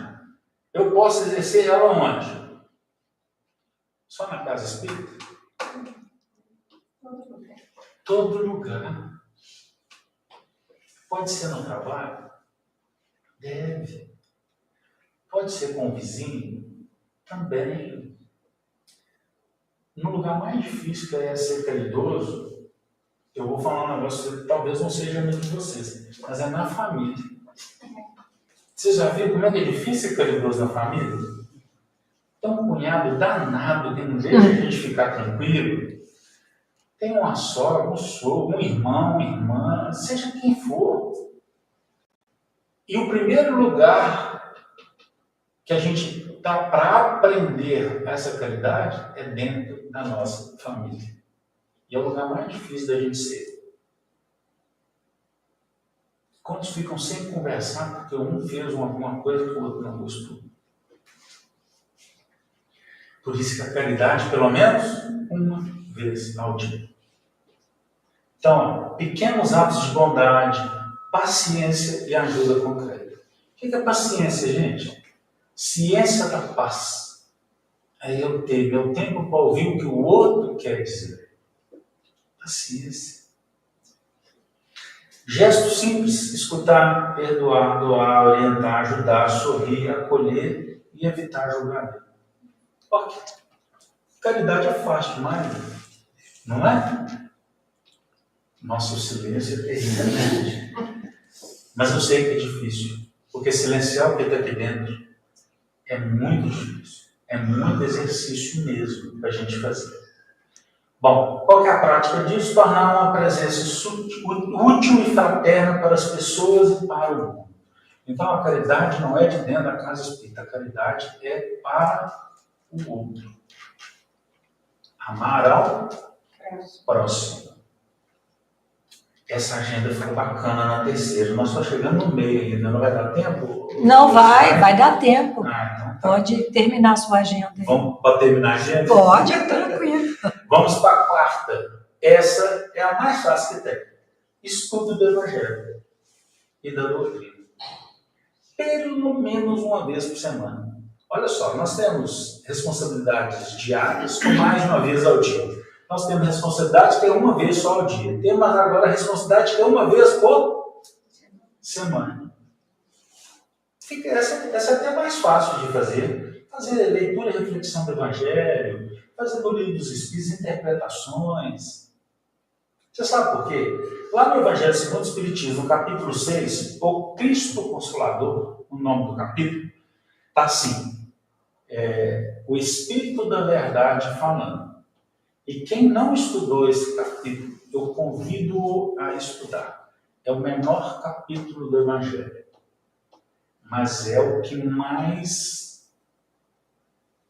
eu posso exercer ela onde? Só na casa espírita? Todo lugar. Pode ser no trabalho? Deve. Pode ser com o vizinho? Também. No lugar mais difícil que é ser caridoso, eu vou falar um negócio que talvez não seja amigo de vocês, mas é na família. Vocês já viram como é que é difícil ser caridoso na família? Tem um cunhado danado que não deixa a gente ficar tranquilo. Tem uma sogra, um sogro, um irmão, uma irmã, seja quem for. E o primeiro lugar que a gente está para aprender essa caridade é dentro da nossa família. E é o lugar mais difícil da gente ser. Quantos ficam sem conversar porque um fez alguma coisa que o outro não gostou? Por isso que a caridade, pelo menos uma vez ao dia. Então, pequenos atos de bondade, paciência e ajuda concreta. O que é paciência, gente? Ciência da paz. É eu ter meu tempo para ouvir o que o outro quer dizer. Paciência. Gesto simples: escutar, perdoar, doar, orientar, ajudar, sorrir, acolher e evitar julgamento. Ok. Caridade é fácil demais, não é? Nossa, o silêncio é terrível, né, gente? Mas eu sei que é difícil, porque silenciar o que está aqui dentro é muito difícil. É muito exercício mesmo para a gente fazer. Bom, qual que é a prática disso? Tornar uma presença útil e fraterna para as pessoas e para o mundo. Então, a caridade não é de dentro da casa espírita, a caridade é para o outro. Amar ao próximo. Essa agenda ficou bacana na terceira. Nós só chegamos no meio ainda, não vai dar tempo? Não vai dar tempo. Então tá. Pode terminar a sua agenda. Vamos para terminar a agenda? Pode, tranquilo. Vamos para a quarta. Essa é a mais fácil que tem. Estudo do Evangelho e da doutrina. Pelo menos uma vez por semana. Olha só, nós temos responsabilidades diárias com mais de uma vez ao dia. Nós temos responsabilidade que é uma vez só ao dia. Temos agora a responsabilidade que é uma vez por semana. Essa é até mais fácil de fazer. Fazer leitura e reflexão do Evangelho, fazer no livro dos Espíritos interpretações. Você sabe por quê? Lá no Evangelho segundo o Espiritismo, no capítulo 6, o Cristo Consolador, o nome do capítulo, está assim: o Espírito da Verdade falando. E quem não estudou esse capítulo, eu convido-o a estudar. É o menor capítulo do Evangelho, mas é o que mais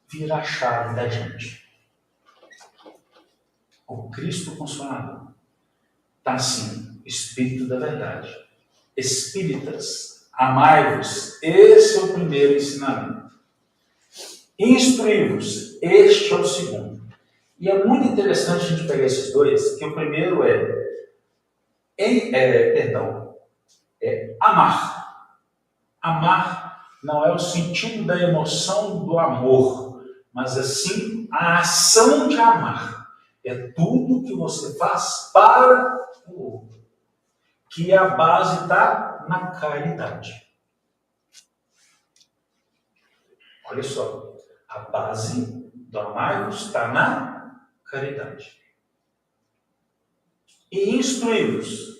vira a chave da gente. O Cristo Consolador. Está assim: Espírito da Verdade. Espíritas, amai-vos. Esse é o primeiro ensinamento. Instruí-vos. Este é o segundo. E é muito interessante a gente pegar esses dois, que o primeiro é amar. Amar não é o sentido da emoção do amor, mas assim a ação de amar. É tudo que você faz para o outro. Que a base está na caridade. Olha só, a base do amar-vos está na caridade. E instruí-vos,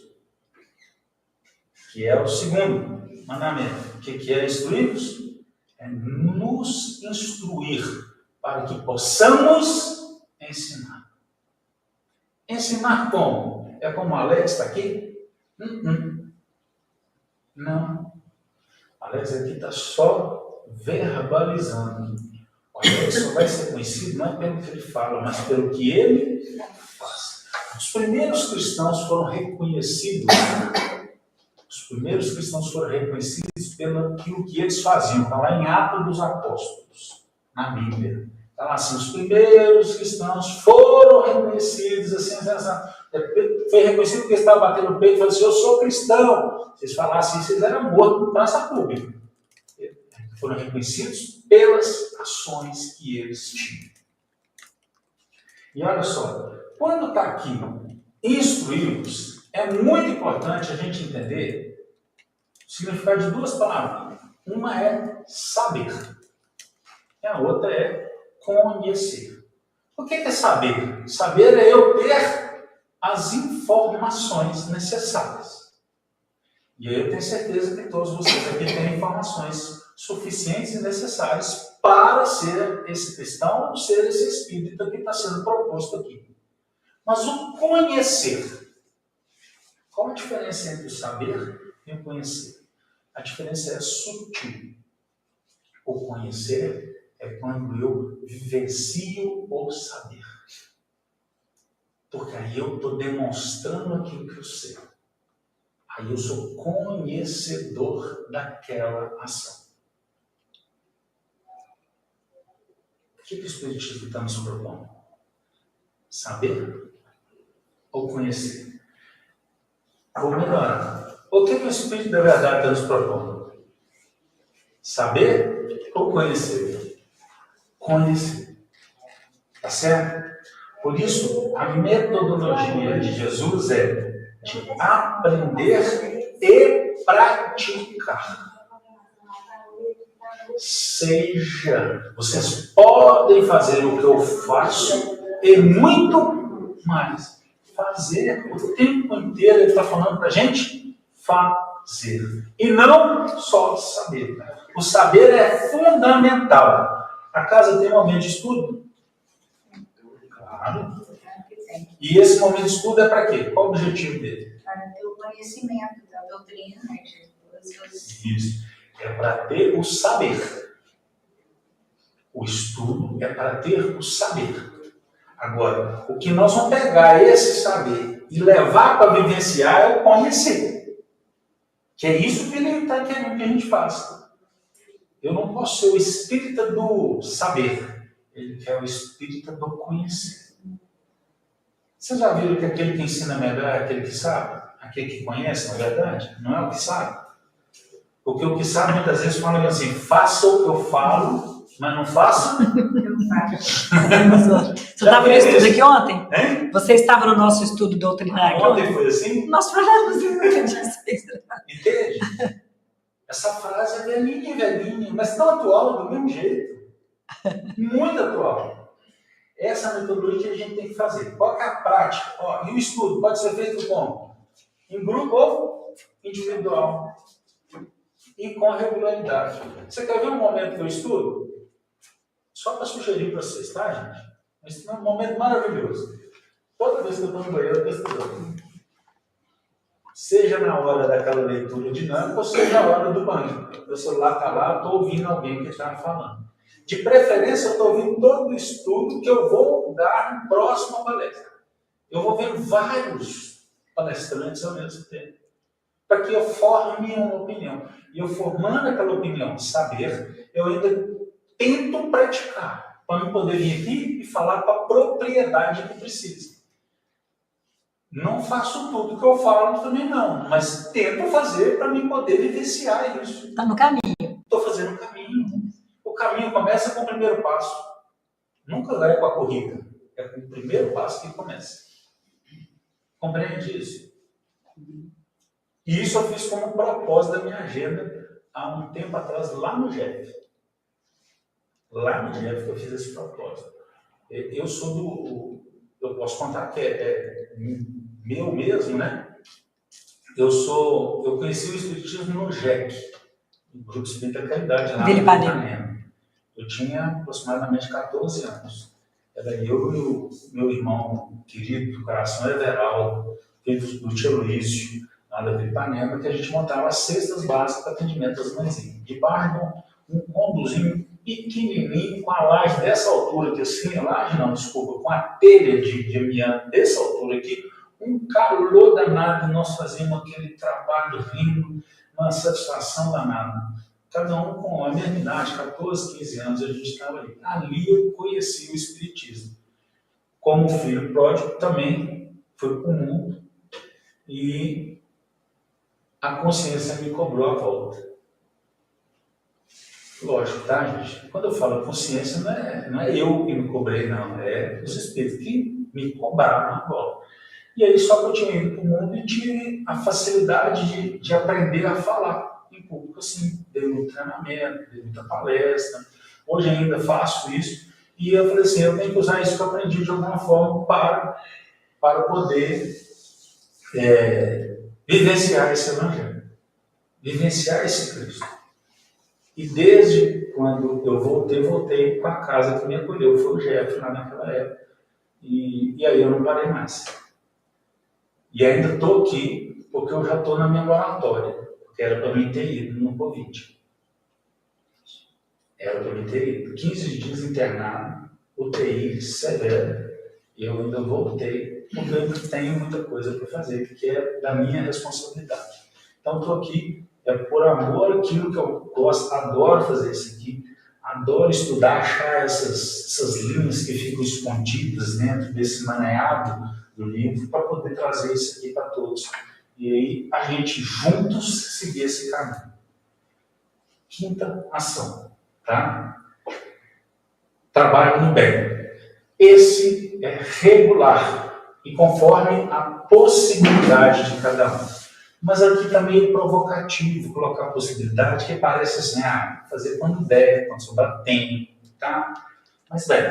que é o segundo mandamento. O que é instruí-vos? É nos instruir para que possamos ensinar. Ensinar como? É como o Alex está aqui? Não. O Alex aqui está só verbalizando. O Alex só vai ser conhecido não é pelo que ele fala, mas pelo que ele faz. Os primeiros cristãos foram reconhecidos. Pelo que eles faziam. Está lá em Atos dos Apóstolos, na Bíblia. Está lá assim: os primeiros cristãos foram reconhecidos assim. Foi reconhecido porque eles estavam batendo no peito e falaram assim: eu sou cristão. Se eles falassem isso, eles eram mortos em praça pública. Foram reconhecidos pelas ações que eles tinham. E olha só, quando está aqui instruí-los, é muito importante a gente entender o significado de duas palavras. Uma é saber, e a outra é conhecer. O que é saber? Saber é eu ter as informações necessárias. E aí eu tenho certeza que todos vocês aqui têm informações suficientes e necessárias para ser esse cristão ou ser esse espírita que está sendo proposto aqui. Mas o conhecer, qual a diferença entre o saber e o conhecer? A diferença é sutil. O conhecer é quando eu vivencio o saber. Porque aí eu estou demonstrando aquilo que eu sei. Aí eu sou conhecedor daquela ação. O que o Espiritismo está nos propondo? Saber ou conhecer? Vou melhorar. O que o Espírito da Verdade está nos propondo? Saber ou conhecer? Conhecer. Tá certo? Por isso, a metodologia de Jesus é de aprender e praticar. Vocês podem fazer o que eu faço e muito mais. Fazer o tempo inteiro, ele está falando para a gente fazer. E não só saber. O saber é fundamental. A casa tem um momento de estudo? Claro. E esse momento de estudo é para quê? Qual o objetivo dele? Para ter o conhecimento da doutrina, né, Jesus? Isso. É para ter o saber. O estudo é para ter o saber. Agora, o que nós vamos pegar esse saber e levar para vivenciar é o conhecer. Que é isso que ele está querendo que a gente faça. Eu não posso ser o espírita do saber. Ele quer o espírita do conhecer. Vocês já viram que aquele que ensina melhor é aquele que sabe? Aquele que conhece, na verdade? Não é o que sabe. Porque o que sabe muitas vezes fala assim, faça o que eu falo, mas não faça. Você estava no estudo aqui ontem? Hein? Você estava no nosso estudo doutrinário aqui Ontem foi assim? Nós falamos disso. Entende? Essa frase é velhinha, mas tão atual do mesmo jeito. Muito atual. Essa metodologia a gente tem que fazer. Qual que é a prática? E o estudo pode ser feito como? Em grupo ou individual. E com regularidade. Você quer ver um momento que eu estudo? Só para sugerir para vocês, tá, gente? Esse é um momento maravilhoso. Toda vez que eu estou no banheiro, eu estou estudando. Seja na hora daquela leitura dinâmica, ou seja na hora do banho. O celular está lá, eu estou ouvindo alguém que está falando. De preferência, eu estou ouvindo todo o estudo que eu vou dar no próximo palestra. Eu vou ver vários palestrantes ao mesmo tempo. Para que eu forme uma opinião. E eu formando aquela opinião, saber, eu ainda tento praticar. Para eu poder vir aqui e falar com a propriedade que precisa. Não faço tudo que eu falo também não, mas tento fazer para mim poder vivenciar isso. Está no caminho. Estou fazendo o caminho. O caminho começa com o primeiro passo. Nunca é com a corrida. É com o primeiro passo que começa. Compreende isso? E isso eu fiz como propósito da minha agenda há um tempo atrás, lá no GEF. Lá no GEF que eu fiz esse propósito. Eu sou eu posso contar que é meu mesmo, né? Eu conheci o Espiritismo no GEC, no Grupo Espírita Caridade, lá no Ipanema. Eu tinha aproximadamente 14 anos. Era eu e o meu irmão querido do coração, Everaldo, filho do tio Luísio, lá da Ipanema, que a gente montava as cestas básicas para atendimento das mãezinhas. Debaixo de um conduzinho pequenininho, com a laje dessa altura aqui assim, com a telha de amianto dessa altura aqui, um calor danado, nós fazíamos aquele trabalho rindo, uma satisfação danada. Cada um com a mesma idade, 14, 15 anos, a gente estava ali. Ali eu conheci o Espiritismo. Como filho pródigo, também foi para o mundo e a consciência me cobrou a volta. Lógico, tá, gente? Quando eu falo consciência, não é eu que me cobrei, não. É os espíritos que me cobraram a volta. E aí, só que eu tinha ido para o mundo e tive a facilidade de aprender a falar em público, assim. Dei muito treinamento, dei muita palestra. Hoje ainda faço isso. E eu falei assim, eu tenho que usar isso que eu aprendi de alguma forma para poder vivenciar esse evangelho. Vivenciar esse Cristo. E desde quando eu voltei para a casa que me acolheu, foi o Jeff lá naquela época. E aí eu não parei mais. E ainda estou aqui, porque eu já estou na minha moratória. porque era para mim ter ido no Covid. Era para mim ter ido. 15 dias internado, UTI severo, e eu ainda voltei, porque eu tenho muita coisa para fazer, que é da minha responsabilidade. Então, estou aqui, por amor àquilo que eu gosto, adoro fazer isso aqui, adoro estudar, achar essas linhas que ficam escondidas dentro desse maneado do livro, para poder trazer isso aqui para todos. E aí, a gente juntos seguir esse caminho. Quinta ação, tá? Trabalho no bem. Esse é regular e conforme a possibilidade de cada um. Mas aqui está meio provocativo colocar a possibilidade, que parece assim, fazer quando der, quando sobrar tempo, tá? Mas, bem,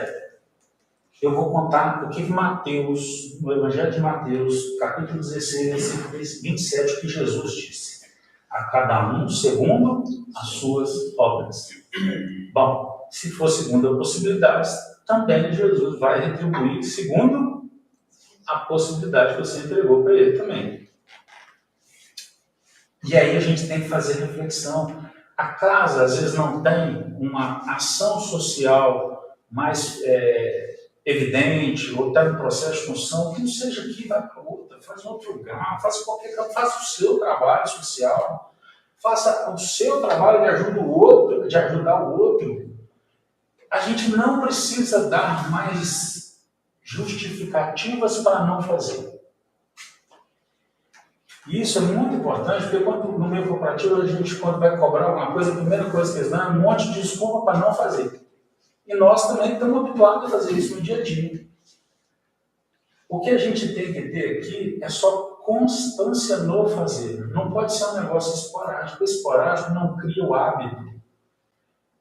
eu vou contar o que Mateus, no Evangelho de Mateus, capítulo 16, versículo 27, o que Jesus disse. A cada um segundo as suas obras. Bom, se for segundo a possibilidade, também Jesus vai retribuir segundo a possibilidade que você entregou para ele também. E aí a gente tem que fazer reflexão. A casa, às vezes, não tem uma ação social mais evidente, ou está em processo de construção, que não seja aqui, vai para outra, faz em outro lugar, faça qualquer coisa, faça o seu trabalho social, faça o seu trabalho de ajuda o outro, de ajudar o outro. A gente não precisa dar mais justificativas para não fazer. E isso é muito importante, porque quando, no meio cooperativo, a gente, quando vai cobrar alguma coisa, a primeira coisa que eles dão é um monte de desculpa para não fazer. E nós também estamos habituados a fazer isso no dia a dia. O que a gente tem que ter aqui é só constância no fazer. Não pode ser um negócio esporádico. Esporádico não cria o hábito.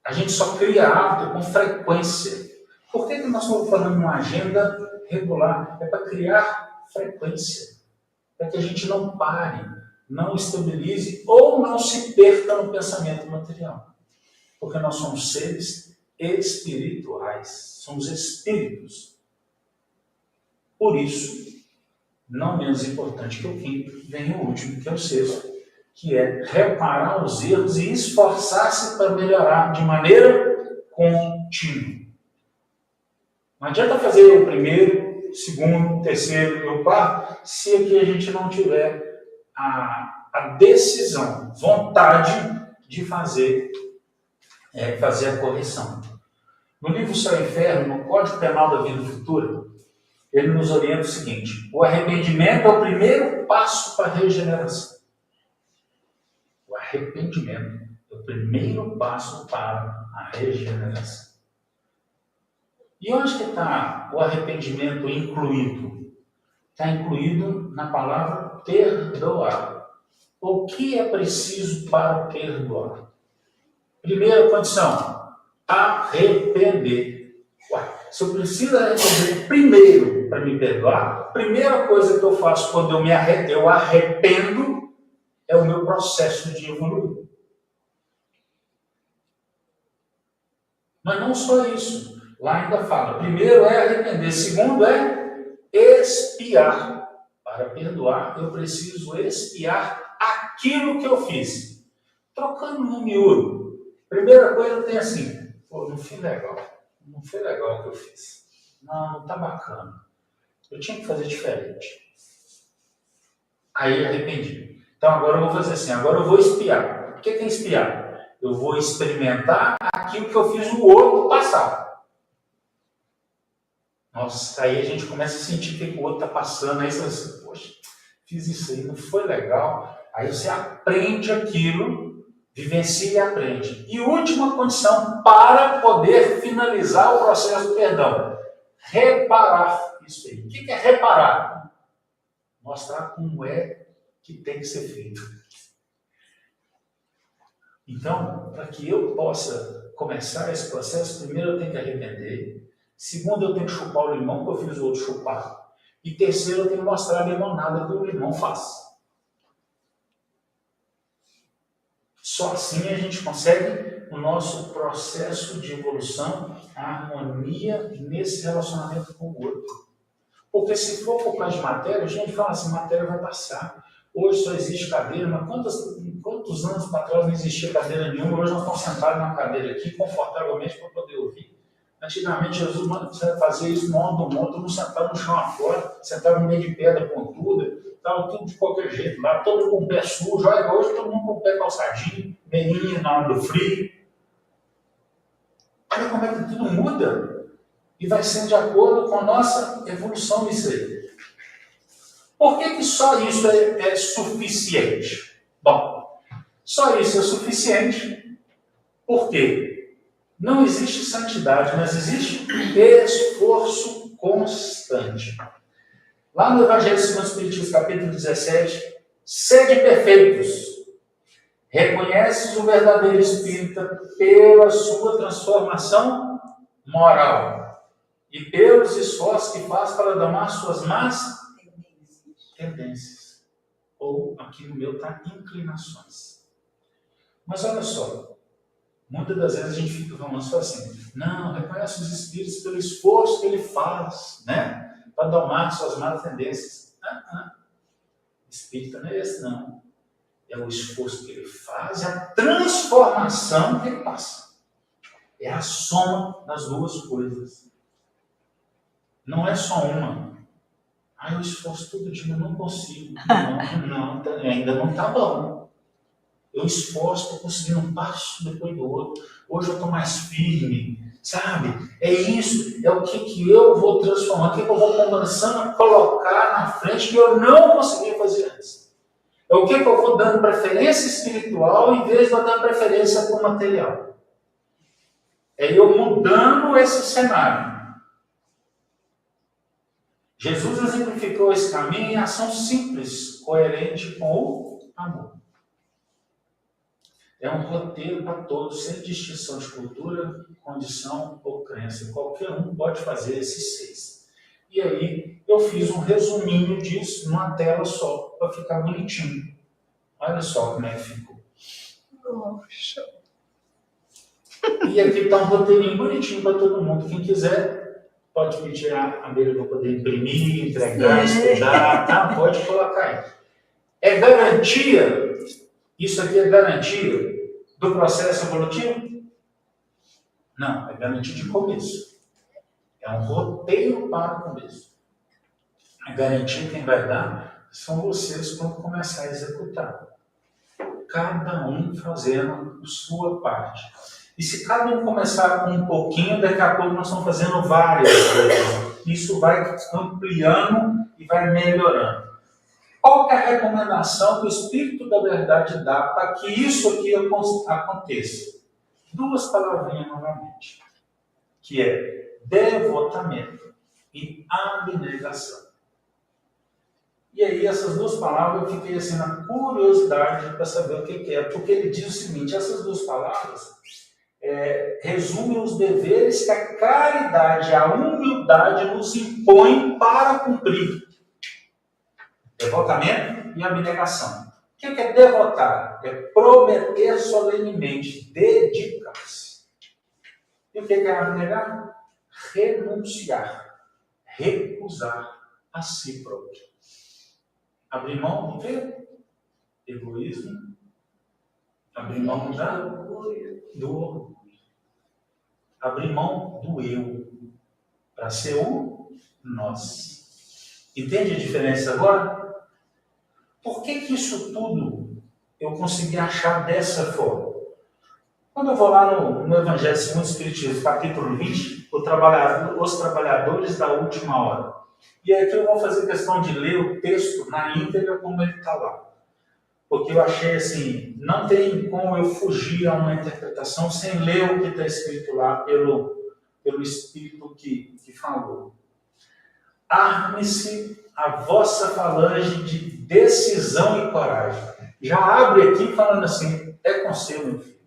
A gente só cria hábito com frequência. Por que nós estamos falando de uma agenda regular? É para criar frequência. Para que a gente não pare, não estabilize ou não se perca no pensamento material. Porque nós somos seres espirituais, somos espíritos. Por isso, não menos importante que o quinto, vem o último, que é o sexto, que é reparar os erros e esforçar-se para melhorar de maneira contínua. Não adianta fazer o primeiro, segundo, terceiro e o quarto, se aqui a gente não tiver a decisão, vontade de fazer a correção. No livro Céu e Inferno, no Código Penal da Vida Futura, ele nos orienta o seguinte: o arrependimento é o primeiro passo para a regeneração. O arrependimento é o primeiro passo para a regeneração. E onde que está o arrependimento incluído? Está incluído na palavra perdoar. O que é preciso para perdoar? Primeira condição, arrepender. Se eu preciso arrepender primeiro para me perdoar, a primeira coisa que eu faço quando eu arrependo é o meu processo de evoluir. Mas não só isso. Lá ainda fala, primeiro é arrepender, segundo é expiar. Para perdoar, eu preciso expiar aquilo que eu fiz. Trocando no miúdo. Primeira coisa tem assim, não foi legal. Não foi legal o que eu fiz. Não está bacana. Eu tinha que fazer diferente. Aí arrependi. Então agora eu vou fazer assim, agora eu vou expiar. O que é expiar? Eu vou experimentar aquilo que eu fiz no outro passado. Nossa, aí a gente começa a sentir que o outro está passando, aí você fala assim, poxa, fiz isso aí, não foi legal. Aí você aprende aquilo, vivencia e aprende. E última condição para poder finalizar o processo do perdão, reparar isso aí. O que é reparar? Mostrar como é que tem que ser feito. Então, para que eu possa começar esse processo, primeiro eu tenho que arrepender. Segundo, eu tenho que chupar o limão que eu fiz o outro chupar. E terceiro, eu tenho que mostrar a limonada que o limão faz. Só assim a gente consegue o nosso processo de evolução, a harmonia nesse relacionamento com o outro. Porque se for por causa de matéria, a gente fala assim, matéria vai passar. Hoje só existe cadeira, mas quantos anos para trás não existia cadeira nenhuma, hoje nós estamos sentados numa cadeira aqui, confortavelmente, para poder ouvir. Antigamente, Jesus fazia isso no alto do monte, todo mundo sentado no chão afora, sentado no meio de pedra pontuda, estava tudo de qualquer jeito lá, todo mundo com o pé sujo. Olha, hoje todo mundo com o pé calçadinho, meinha na hora do frio. Olha como é que tudo muda e vai sendo de acordo com a nossa evolução nisso aí. Por que só isso é suficiente? Bom, só isso é suficiente porque não existe santidade, mas existe esforço constante. Lá no Evangelho segundo o Espiritismo, capítulo 17, sede perfeitos. Reconheces o verdadeiro espírita pela sua transformação moral e pelos esforços que faz para domar suas más tendências. Ou, aqui no meu, está inclinações. Mas olha só, muitas das vezes a gente fica falando só assim, não, reconhece os espíritos pelo esforço que ele faz, né? Para domar suas más tendências. Espírita não é esse, não. É o esforço que ele faz, é a transformação que ele passa. É a soma das duas coisas. Não é só uma. Eu esforço todo dia, eu não consigo. Não, ainda não está bom. Eu esforço, estou conseguindo um passo depois do outro. Hoje eu estou mais firme, sabe? É isso, é o que eu vou transformar, o que eu vou começando a colocar na frente que eu não conseguia fazer antes. É o que eu vou dando preferência espiritual em vez de eu dar preferência para o material. É eu mudando esse cenário. Jesus exemplificou esse caminho em ação simples, coerente com o amor. É um roteiro para todos, sem distinção de cultura, condição ou crença. Qualquer um pode fazer esses 6. E aí, eu fiz um resuminho disso numa tela só, para ficar bonitinho. Olha só como é que ficou. Poxa. E aqui está um roteirinho bonitinho para todo mundo. Quem quiser, pode pedir a beira para poder imprimir, entregar, estudar, tá? Pode colocar aí. É garantia, isso aqui é garantia do processo evolutivo? Não, é garantia de começo. É um roteiro para o começo. A garantia quem vai dar são vocês quando começar a executar. Cada um fazendo a sua parte. E se cada um começar com um pouquinho, daqui a pouco nós estamos fazendo várias coisas. Isso vai ampliando e vai melhorando. Qual que é a recomendação que o Espírito da Verdade dá para que isso aqui aconteça? 2 palavrinhas novamente, que é devotamento e abnegação. E aí essas 2 palavras eu fiquei assim na curiosidade para saber o que é, porque ele diz o seguinte, essas 2 palavras resumem os deveres que a caridade, a humildade nos impõe para cumprir. Devotamento e abnegação. O que é devotar? É prometer solenemente, dedicar-se. E o que é abnegar? Renunciar, recusar a si próprio. Abrir mão do quê? Egoísmo. Abrir mão do orgulho. Abrir mão do eu. Para ser o nós. Entende a diferença agora? Por que isso tudo eu consegui achar dessa forma? Quando eu vou lá no Evangelho segundo o Espiritismo, capítulo 20, os trabalhadores da última hora. E aqui eu vou fazer questão de ler o texto na íntegra como ele está lá. Porque eu achei assim, não tem como eu fugir a uma interpretação sem ler o que está escrito lá pelo Espírito que falou. Arme-se a vossa falange de decisão e coragem. Já abre aqui falando assim, é com você, meu filho.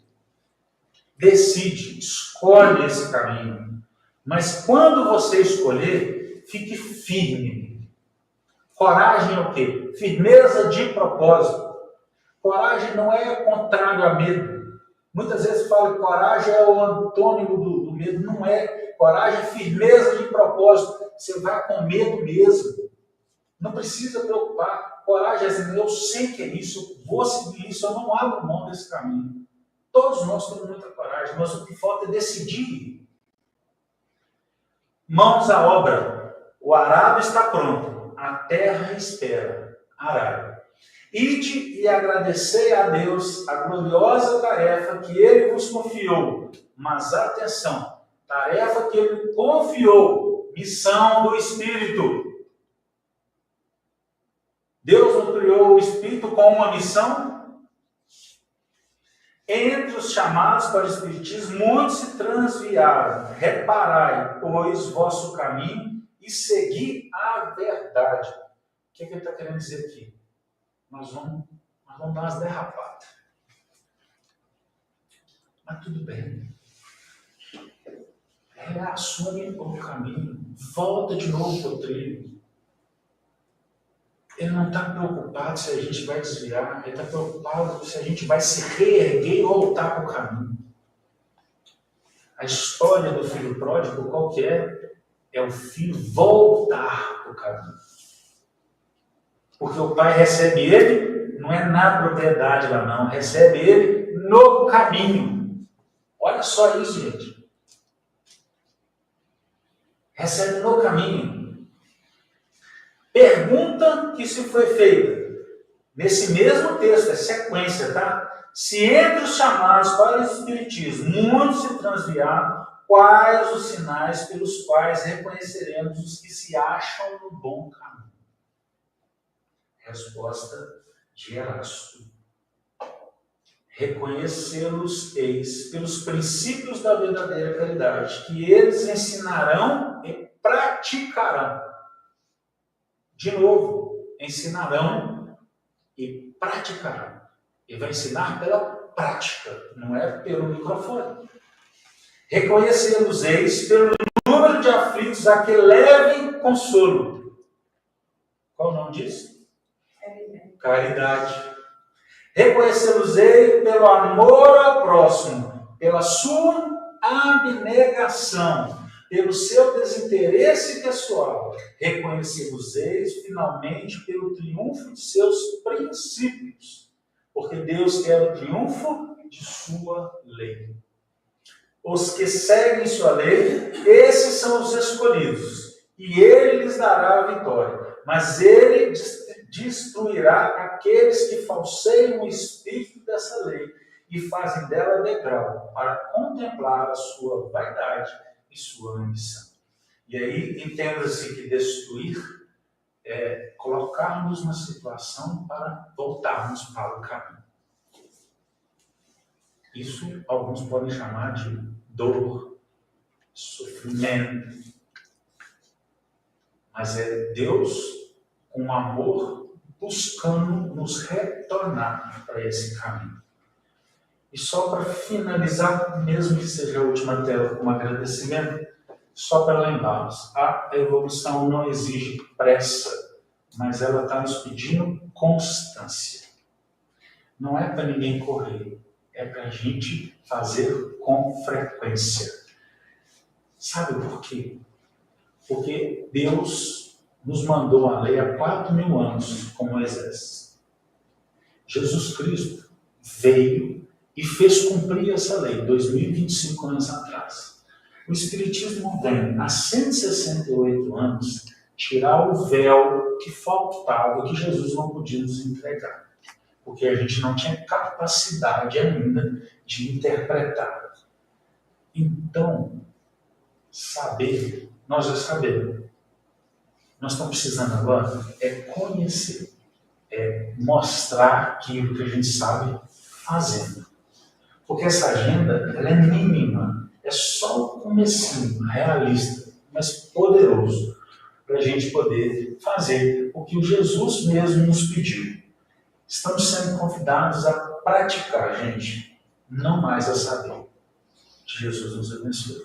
Decide, escolhe esse caminho. Mas quando você escolher, fique firme. Coragem é o quê? Firmeza de propósito. Coragem não é contrário a medo. Muitas vezes fala que coragem é o antônimo do medo. Não é. Coragem é firmeza de propósito. Você vai com medo mesmo. Não precisa preocupar. Coragem é dizer, eu sei que é isso, eu vou seguir isso, eu não abro mão desse caminho. Todos nós temos muita coragem, mas o que falta é decidir. Mãos à obra. O arado está pronto, a terra espera. Arai. Ide e agradecei a Deus a gloriosa tarefa que Ele vos confiou. Mas atenção, tarefa que Ele confiou, missão do Espírito. Deus não criou o Espírito com uma missão? Entre os chamados para o Espiritismo, muitos se transviaram. Reparai, pois, vosso caminho e segui a verdade. O que ele está querendo dizer aqui? Nós vamos dar umas derrapadas. Mas tudo bem. Reassume o caminho. Volta de novo para o trilho. Ele não está preocupado se a gente vai desviar. Ele está preocupado se a gente vai se reerguer e voltar para o caminho. A história do filho pródigo, qual que é? É o filho voltar para o caminho. Porque o pai recebe ele, não é na propriedade lá não, recebe ele no caminho. Olha só isso, gente. Recebe no caminho. Pergunta que se foi feita, nesse mesmo texto, é sequência, tá? Se entre os chamados para o Espiritismo, muitos se transviaram, quais os sinais pelos quais reconheceremos os que se acham no bom caminho? Resposta de Erasto. Reconhecê-los eis pelos princípios da verdadeira caridade, que eles ensinarão e praticarão. De novo, ensinarão e praticarão. Ele vai ensinar pela prática, não é pelo microfone. Reconhecê-los eis pelo número de aflitos a que levem consolo. Qual o nome disso? Caridade. Reconhecê-los-ei pelo amor ao próximo, pela sua abnegação, pelo seu desinteresse pessoal. Reconhecê-los-eis finalmente pelo triunfo de seus princípios, porque Deus quer o triunfo de sua lei. Os que seguem sua lei, esses são os escolhidos, e Ele lhes dará a vitória. Mas Ele destruirá aqueles que falseiam o espírito dessa lei e fazem dela degrau para contemplar a sua vaidade e sua ambição. E aí entenda-se que destruir é colocar-nos na situação para voltarmos para o caminho. Isso alguns podem chamar de dor, sofrimento. Mas é Deus com amor buscando nos retornar para esse caminho. E só para finalizar, mesmo que seja a última tela com um agradecimento, só para lembrarmos, a evolução não exige pressa, mas ela está nos pedindo constância. Não é para ninguém correr, é para a gente fazer com frequência. Sabe por quê? Porque Deus nos mandou a lei há 4.000 anos com Moisés. Jesus Cristo veio e fez cumprir essa lei 2025 anos atrás. O Espiritismo vem há 168 anos tirar o véu que faltava, que Jesus não podia nos entregar. Porque a gente não tinha capacidade ainda de interpretar. Então, saber, nós já sabemos. Nós estamos precisando agora conhecer, mostrar aquilo que a gente sabe fazendo. Porque essa agenda ela é mínima, é só o comecinho, realista, mas poderoso, para a gente poder fazer o que o Jesus mesmo nos pediu. Estamos sendo convidados a praticar, gente, não mais a saber. Que Jesus nos abençoe.